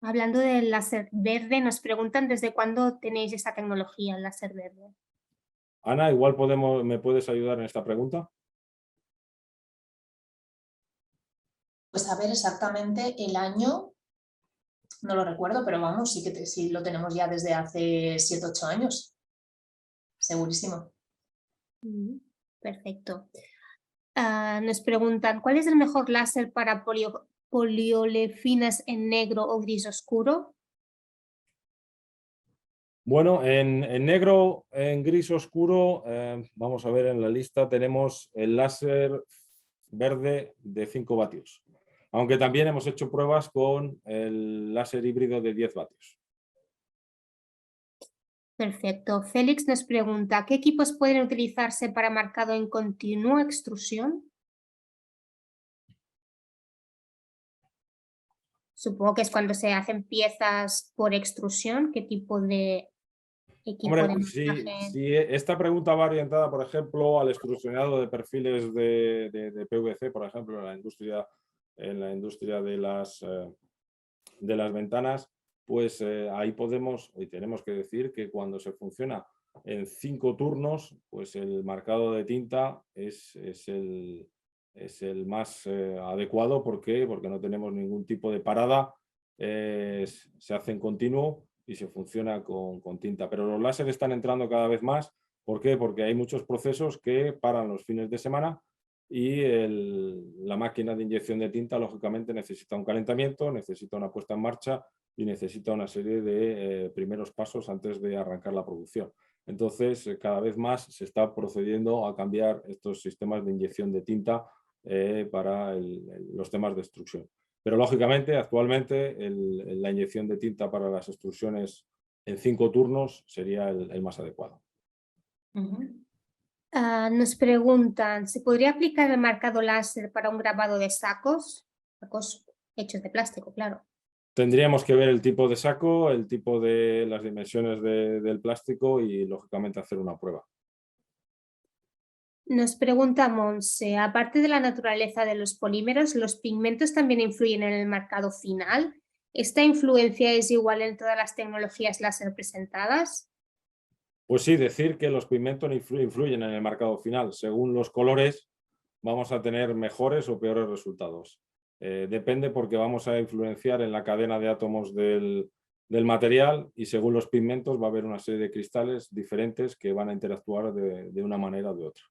C: Hablando del láser verde, nos preguntan desde cuándo tenéis esta tecnología, el láser verde.
B: Ana, igual ¿me puedes ayudar en esta pregunta?
D: Pues a ver exactamente el año, no lo recuerdo, pero vamos, sí lo tenemos ya desde hace 7 u 8 años. Segurísimo.
C: Perfecto. Nos preguntan, ¿cuál es el mejor láser para poliolefinas en negro o gris oscuro?
B: Bueno, en negro, en gris oscuro, vamos a ver en la lista, tenemos el láser verde de 5 vatios. Aunque también hemos hecho pruebas con el láser híbrido de 10 vatios.
C: Perfecto. Félix nos pregunta, ¿qué equipos pueden utilizarse para marcado en continua extrusión? Supongo que es cuando se hacen piezas por extrusión. ¿Qué tipo de equipo de marcaje?
B: Si esta pregunta va orientada, por ejemplo, al extrusionado de perfiles de PVC, por ejemplo, en la industria de las ventanas, pues ahí podemos y tenemos que decir que cuando se funciona en 5 turnos, pues el marcado de tinta es el más adecuado. ¿Por qué? Porque no tenemos ningún tipo de parada, se hace en continuo y se funciona con tinta. Pero los láseres están entrando cada vez más. ¿Por qué? Porque hay muchos procesos que paran los fines de semana, y la máquina de inyección de tinta, lógicamente, necesita un calentamiento, necesita una puesta en marcha y necesita una serie de primeros pasos antes de arrancar la producción. Entonces, cada vez más se está procediendo a cambiar estos sistemas de inyección de tinta para los temas de extrusión. Pero, lógicamente, actualmente la inyección de tinta para las extrusiones en 5 turnos sería el más adecuado.
C: Nos preguntan, ¿se podría aplicar el marcado láser para un grabado de sacos? Sacos hechos de plástico, claro.
B: Tendríamos que ver el tipo de saco, el tipo de las dimensiones del plástico y, lógicamente, hacer una prueba.
C: Nos pregunta Monse, aparte de la naturaleza de los polímeros, ¿los pigmentos también influyen en el marcado final? ¿Esta influencia es igual en todas las tecnologías láser presentadas?
B: Pues sí, decir que los pigmentos influyen en el marcado final. Según los colores vamos a tener mejores o peores resultados. Depende porque vamos a influenciar en la cadena de átomos del material y según los pigmentos va a haber una serie de cristales diferentes que van a interactuar de una manera o de otra.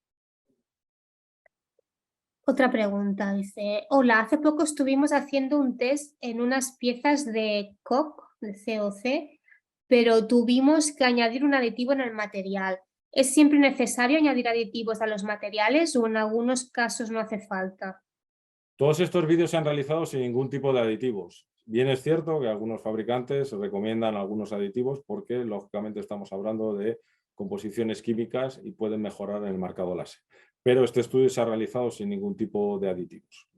C: Otra pregunta, dice, hola, hace poco estuvimos haciendo un test en unas piezas de COC, de COC, pero tuvimos que añadir un aditivo en el material. ¿Es siempre necesario añadir aditivos a los materiales o en algunos casos no hace falta?
B: Todos estos vídeos se han realizado sin ningún tipo de aditivos. Bien es cierto que algunos fabricantes recomiendan algunos aditivos porque lógicamente estamos hablando de composiciones químicas y pueden mejorar en el marcado láser. Pero este estudio se ha realizado sin ningún tipo de aditivos.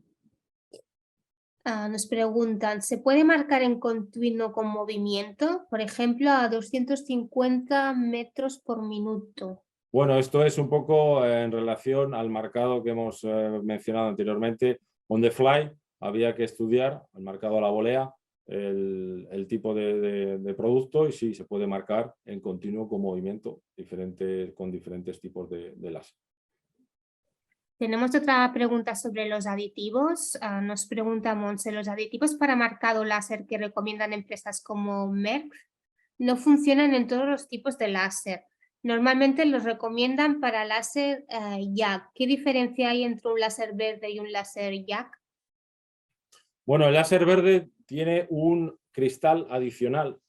C: Nos preguntan, ¿se puede marcar en continuo con movimiento? Por ejemplo, a 250 metros por minuto.
B: Bueno, esto es un poco en relación al marcado que hemos mencionado anteriormente. On the fly, había que estudiar el marcado a la volea, el tipo de producto y sí, se puede marcar en continuo con movimiento con diferentes tipos de láser.
C: Tenemos otra pregunta sobre los aditivos. Nos pregunta Monse, ¿los aditivos para marcado láser que recomiendan empresas como Merck no funcionan en todos los tipos de láser? Normalmente los recomiendan para láser YAG. ¿Qué diferencia hay entre un láser verde y un láser YAG?
B: Bueno, el láser verde tiene un cristal adicional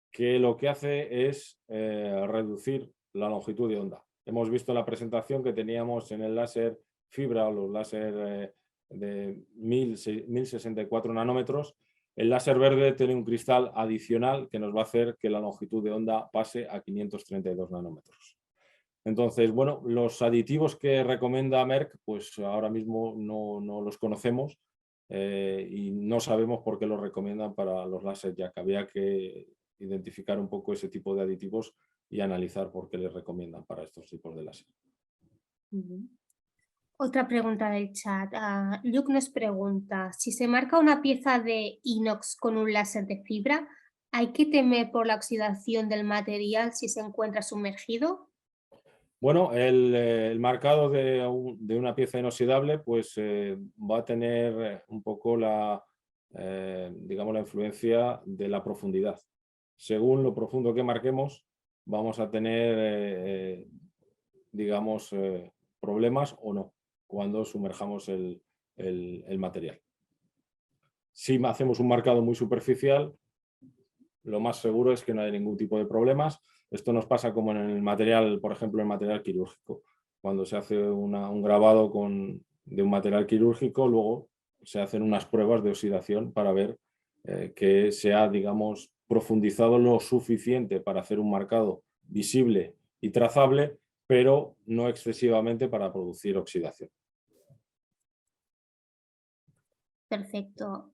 B: que lo que hace es reducir la longitud de onda. Hemos visto en la presentación que teníamos en el láser fibra o los láser de 1064 nanómetros. El láser verde tiene un cristal adicional que nos va a hacer que la longitud de onda pase a 532 nanómetros. Entonces, bueno, los aditivos que recomienda Merck, pues ahora mismo no los conocemos y no sabemos por qué los recomiendan para los láser YAG. Había que identificar un poco ese tipo de aditivos y analizar por qué les recomiendan para estos tipos de láser.
C: Otra pregunta del chat. Luke nos pregunta, si se marca una pieza de inox con un láser de fibra, ¿hay que temer por la oxidación del material si se encuentra sumergido?
B: Bueno, el marcado de una pieza inoxidable pues, va a tener un poco digamos, la influencia de la profundidad. Según lo profundo que marquemos, vamos a tener, digamos, problemas o no cuando sumerjamos el material. Si hacemos un marcado muy superficial, lo más seguro es que no hay ningún tipo de problemas. Esto nos pasa como en el material, por ejemplo, en el material quirúrgico. Cuando se hace un grabado de un material quirúrgico, luego se hacen unas pruebas de oxidación para ver que se ha, digamos, profundizado lo suficiente para hacer un marcado visible y trazable, pero no excesivamente para producir oxidación.
C: Perfecto.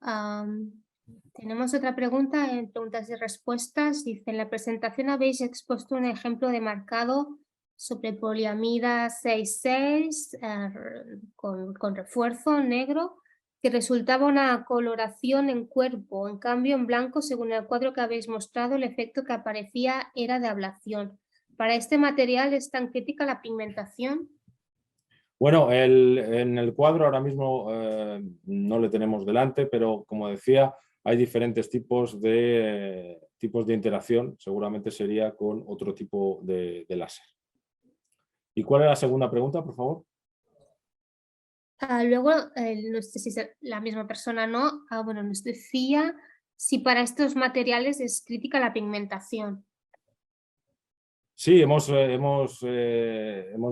C: Tenemos otra pregunta en preguntas y respuestas. Dice, en la presentación habéis expuesto un ejemplo de marcado sobre poliamida 6,6 con refuerzo negro que resultaba una coloración en cuerpo. En cambio, en blanco, según el cuadro que habéis mostrado, el efecto que aparecía era de ablación. ¿Para este material es tan crítica la pigmentación?
B: Bueno, en el cuadro ahora mismo no le tenemos delante, pero como decía, hay diferentes tipos de interacción. Seguramente sería con otro tipo de láser. ¿Y cuál es la segunda pregunta, por favor?
C: Luego, no sé si es la misma persona o no, bueno, nos decía si para estos materiales es crítica la pigmentación.
B: Sí, hemos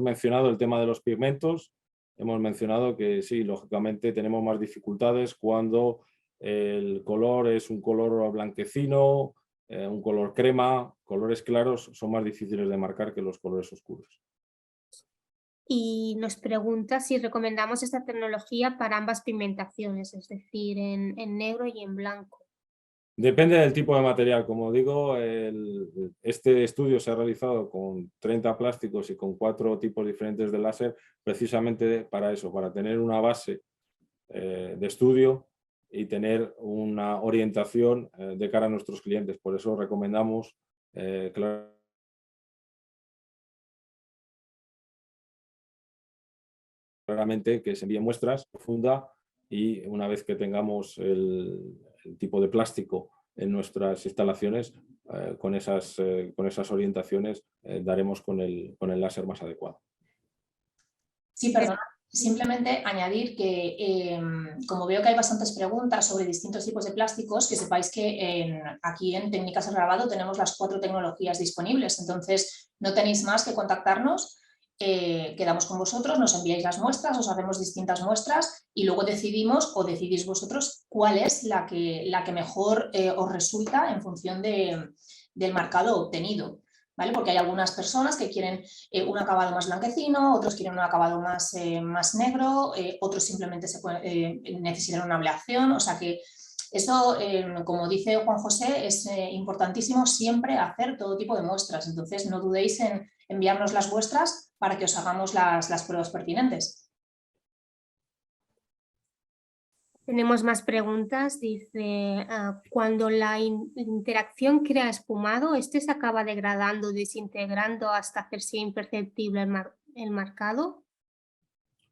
B: mencionado el tema de los pigmentos. Hemos mencionado que sí, lógicamente tenemos más dificultades cuando el color es un color blanquecino, un color crema. Colores claros son más difíciles de marcar que los colores oscuros.
C: Y nos pregunta si recomendamos esta tecnología para ambas pigmentaciones, es decir, en negro y en blanco.
B: Depende del tipo de material. Como digo, este estudio se ha realizado con 30 plásticos y con 4 tipos diferentes de láser, precisamente para eso, para tener una base de estudio y tener una orientación de cara a nuestros clientes. Por eso recomendamos claramente que se envíen muestras profundas y una vez que tengamos el tipo de plástico en nuestras instalaciones, con esas orientaciones daremos con el láser más adecuado.
D: Sí, perdona. Simplemente añadir que, como veo que hay bastantes preguntas sobre distintos tipos de plásticos, que sepáis que aquí en Técnicas del Grabado tenemos las 4 tecnologías disponibles, entonces no tenéis más que contactarnos, quedamos con vosotros, nos enviáis las muestras, os hacemos distintas muestras y luego decidimos o decidís vosotros cuál es la que mejor os resulta en función del marcado obtenido. ¿Vale? Porque hay algunas personas que quieren un acabado más blanquecino, otros quieren un acabado más negro, otros simplemente necesitan una ablación, o sea que eso, como dice Juan José, es importantísimo siempre hacer todo tipo de muestras, entonces no dudéis en enviarnos las vuestras para que os hagamos las pruebas pertinentes.
C: Tenemos más preguntas. Dice, cuando la interacción crea espumado, ¿este se acaba degradando, desintegrando hasta hacerse imperceptible el marcado?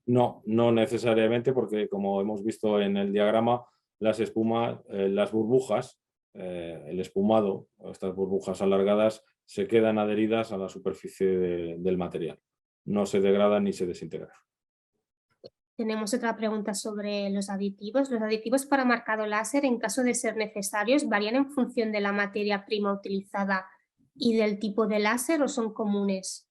B: No, no necesariamente, porque como hemos visto en el diagrama, las espumas, las burbujas, el espumado, estas burbujas alargadas, se quedan adheridas a la superficie del material. No se degradan ni se desintegran.
C: Tenemos otra pregunta sobre los aditivos. ¿Los aditivos para marcado láser, en caso de ser necesarios, varían en función de la materia prima utilizada y del tipo de láser o son comunes?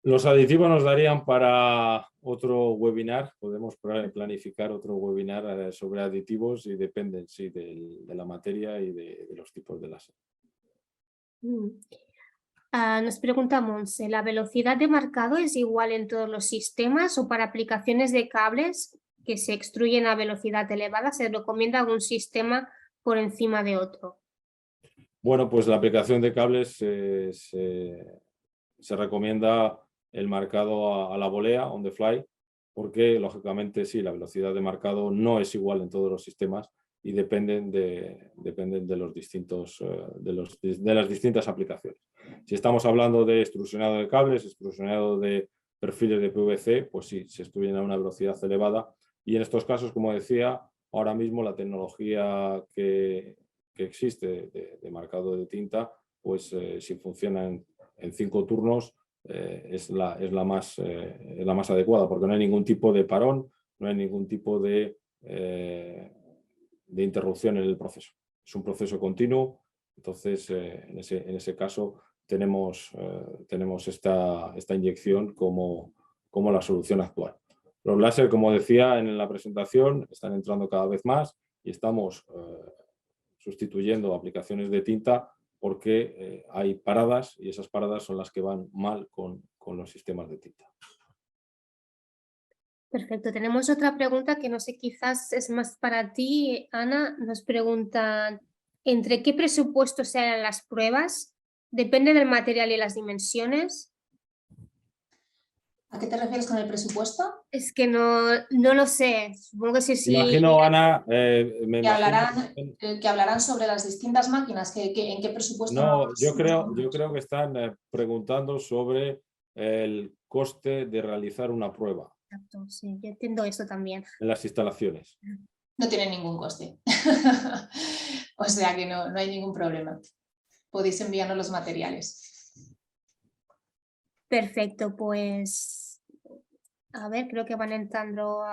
B: Los aditivos nos darían para otro webinar. Podemos planificar otro webinar sobre aditivos y dependen, sí, de la materia y de los tipos de láser.
C: Nos pregunta Monse, ¿la velocidad de marcado es igual en todos los sistemas o para aplicaciones de cables que se extruyen a velocidad elevada se recomienda algún sistema por encima de otro?
B: Bueno, pues la aplicación de cables se recomienda el marcado a la volea, on the fly, porque lógicamente sí, la velocidad de marcado no es igual en todos los sistemas y dependen de los distintos, de las distintas aplicaciones. Si estamos hablando de extrusionado de cables, extrusionado de perfiles de PVC, pues sí, se extruyen a una velocidad elevada y en estos casos, como decía, ahora mismo la tecnología que existe de marcado de tinta, pues si funciona en 5 turnos, es la más adecuada, porque no hay ningún tipo de parón, no hay ningún tipo de interrupción en el proceso. Es un proceso continuo, entonces en ese caso tenemos esta inyección como la solución actual. Los láser, como decía en la presentación, están entrando cada vez más y estamos sustituyendo aplicaciones de tinta porque hay paradas y esas paradas son las que van mal con los sistemas de tinta.
C: Perfecto. Tenemos otra pregunta que no sé, quizás es más para ti, Ana. Nos preguntan, ¿entre qué presupuesto se harán las pruebas? ¿Depende del material y las dimensiones?
D: ¿A qué te refieres con el presupuesto?
C: Es que no lo sé. Supongo que sí.
B: Imagino, Ana,
D: que hablarán sobre las distintas máquinas, en qué presupuesto.
B: No, yo creo que están preguntando sobre el coste de realizar una prueba.
C: Exacto, sí, yo entiendo eso también.
B: En las instalaciones.
D: No tiene ningún coste. O sea que no hay ningún problema. Podéis enviarnos los materiales.
C: Perfecto, pues a ver, creo que van entrando,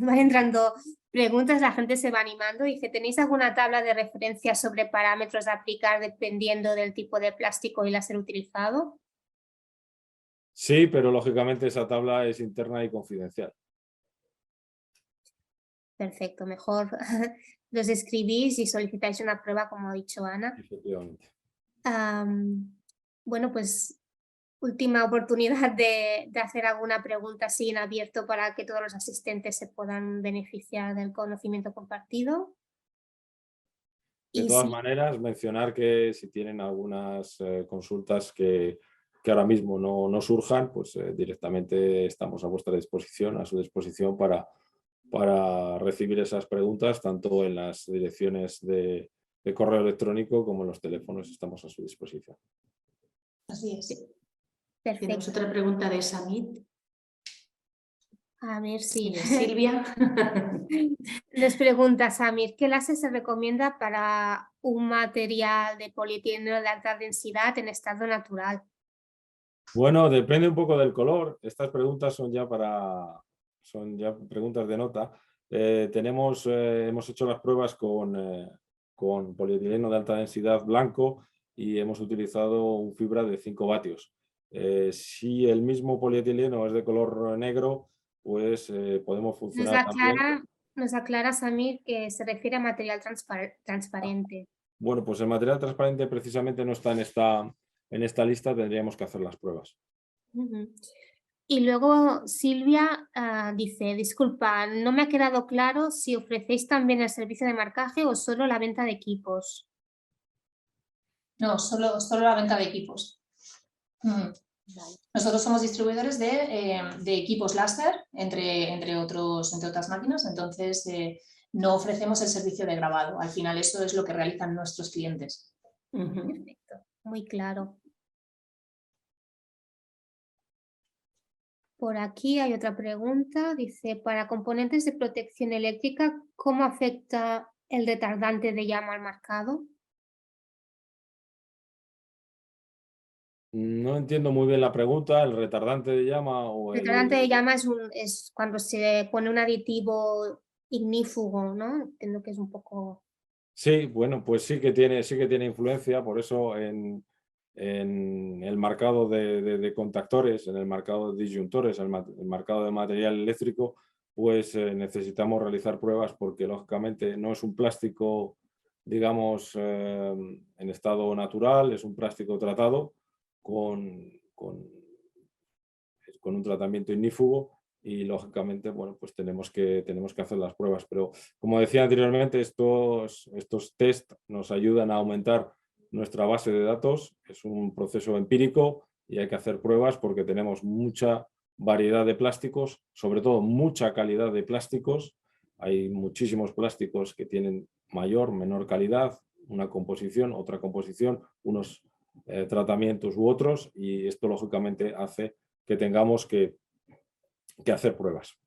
C: van entrando preguntas, la gente se va animando. Dice, ¿tenéis alguna tabla de referencia sobre parámetros a aplicar dependiendo del tipo de plástico y láser utilizado?
B: Sí, pero lógicamente esa tabla es interna y confidencial.
C: Perfecto, mejor los escribís y solicitáis una prueba, como ha dicho Ana.
B: Efectivamente.
C: Bueno, pues última oportunidad de hacer alguna pregunta así en abierto para que todos los asistentes se puedan beneficiar del conocimiento compartido.
B: De
C: Y
B: todas
C: sí,
B: maneras, mencionar que si tienen algunas consultas que ahora mismo no surjan, pues directamente estamos a vuestra disposición, a su disposición para recibir esas preguntas, tanto en las direcciones de correo electrónico como en los teléfonos, estamos a su disposición.
D: Así es.
A: Tenemos
C: perfecto.
A: otra pregunta de Samit
C: A ver
A: y
C: si
A: de Silvia.
C: nos pregunta Samir, ¿qué láser se recomienda para un material de polietileno de alta densidad en estado natural?
B: Bueno, depende un poco del color. Estas preguntas son ya preguntas de nota. Hemos hecho las pruebas con polietileno de alta densidad blanco y hemos utilizado un fibra de 5 vatios. Si el mismo polietileno es de color negro, pues podemos funcionar también.
C: Nos aclara Samir que se refiere a material transparente.
B: Bueno, pues el material transparente precisamente no está en esta lista, tendríamos que hacer las pruebas.
C: Ujú. Y luego Silvia dice, disculpa, no me ha quedado claro si ofrecéis también el servicio de marcaje o solo la venta de equipos.
D: No, solo la venta de equipos.
C: Vale.
D: Nosotros somos distribuidores de equipos láser, entre otras máquinas, entonces no ofrecemos el servicio de grabado. Al final eso es lo que realizan nuestros clientes.
C: Perfecto, muy claro. Por aquí hay otra pregunta, dice, para componentes de protección eléctrica, ¿cómo afecta el retardante de llama al marcado?
B: No entiendo muy bien la pregunta, el retardante de llama o
C: El retardante de llama es cuando se pone un aditivo ignífugo, ¿no? Entiendo que es un poco...
B: Sí, bueno, pues sí que tiene influencia, por eso en el marcado de contactores, en el marcado de disyuntores, el marcado de material eléctrico, pues necesitamos realizar pruebas porque lógicamente no es un plástico, digamos, en estado natural, es un plástico tratado con un tratamiento ignífugo y lógicamente, bueno, pues tenemos que hacer las pruebas. Pero como decía anteriormente, estos test nos ayudan a aumentar nuestra base de datos. Es un proceso empírico y hay que hacer pruebas porque tenemos mucha variedad de plásticos, sobre todo mucha calidad de plásticos. Hay muchísimos plásticos que tienen mayor, menor calidad, una composición, otra composición, unos tratamientos u otros, y esto lógicamente hace que tengamos que hacer pruebas.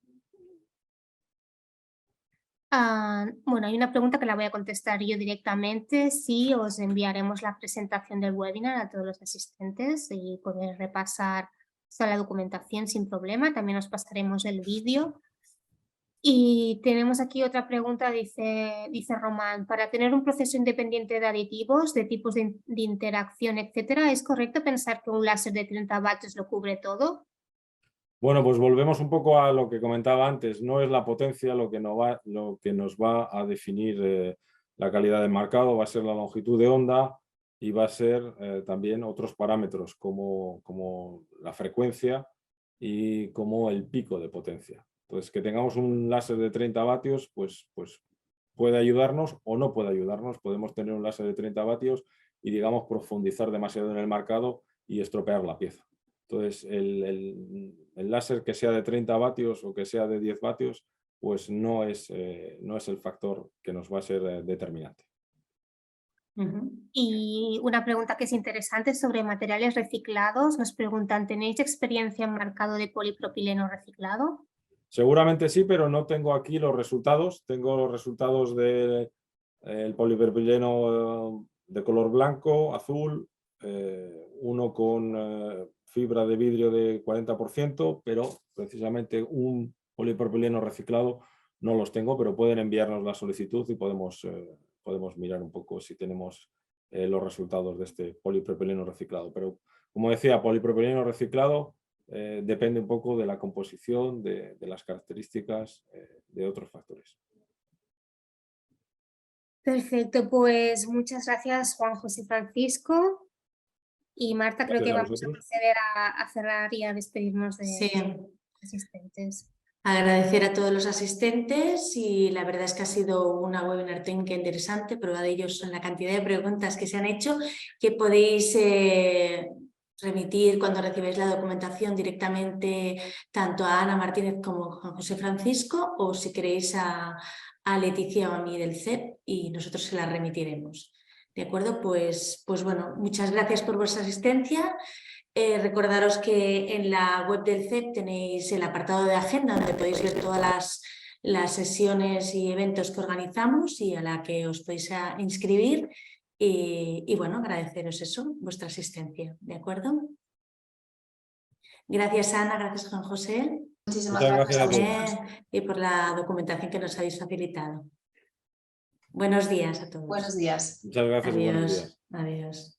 C: Bueno, hay una pregunta que la voy a contestar yo directamente. Sí, os enviaremos la presentación del webinar a todos los asistentes y poder repasar toda la documentación sin problema. También os pasaremos el vídeo. Y tenemos aquí otra pregunta, dice Román, para tener un proceso independiente de aditivos, de tipos de interacción, etcétera, ¿es correcto pensar que un láser de 30 vatios lo cubre todo?
B: Bueno, pues volvemos un poco a lo que comentaba antes. No es la potencia lo que nos va a definir la calidad de marcado, va a ser la longitud de onda y va a ser también otros parámetros como la frecuencia y como el pico de potencia. Entonces, que tengamos un láser de 30 vatios, pues puede ayudarnos o no puede ayudarnos. Podemos tener un láser de 30 vatios y, digamos, profundizar demasiado en el marcado y estropear la pieza. Entonces, el láser que sea de 30 vatios o que sea de 10 vatios, pues no es el factor que nos va a ser determinante.
C: Y una pregunta que es interesante sobre materiales reciclados. Nos preguntan, ¿tenéis experiencia en marcado de polipropileno reciclado?
B: Seguramente sí, pero no tengo aquí los resultados. Tengo los resultados del polipropileno de color blanco, azul, uno con fibra de vidrio de 40%, pero precisamente un polipropileno reciclado no los tengo, pero pueden enviarnos la solicitud y podemos mirar un poco si tenemos los resultados de este polipropileno reciclado. Pero como decía, polipropileno reciclado depende un poco de la composición, de las características, de otros factores.
C: Perfecto, pues muchas gracias Juan José Francisco. Y Marta, creo
B: Gracias
C: que
B: a
C: vamos a
B: vosotros.
C: proceder a cerrar y a despedirnos de
A: Sí.
C: los asistentes.
A: Agradecer a todos los asistentes y la verdad es que ha sido una webinar técnica interesante. Prueba de ello son la cantidad de preguntas que se han hecho, que podéis remitir cuando recibáis la documentación directamente tanto a Ana Martínez como a Juan José Francisco, o si queréis a Leticia o a mí del CEP, y nosotros se la remitiremos. ¿De acuerdo? Pues bueno, muchas gracias por vuestra asistencia. Recordaros que en la web del CEP tenéis el apartado de agenda donde podéis ver todas las sesiones y eventos que organizamos y a la que os podéis inscribir. Y bueno, agradeceros eso, vuestra asistencia. ¿De acuerdo? Gracias, Ana. Gracias, Juan José.
D: Muchísimas
B: Muchas
D: gracias a
B: gracias a
D: vosotros.
A: Y por la documentación que nos habéis facilitado. Buenos días a todos.
D: Buenos días.
B: Muchas gracias y buenos días.
A: Adiós. Adiós.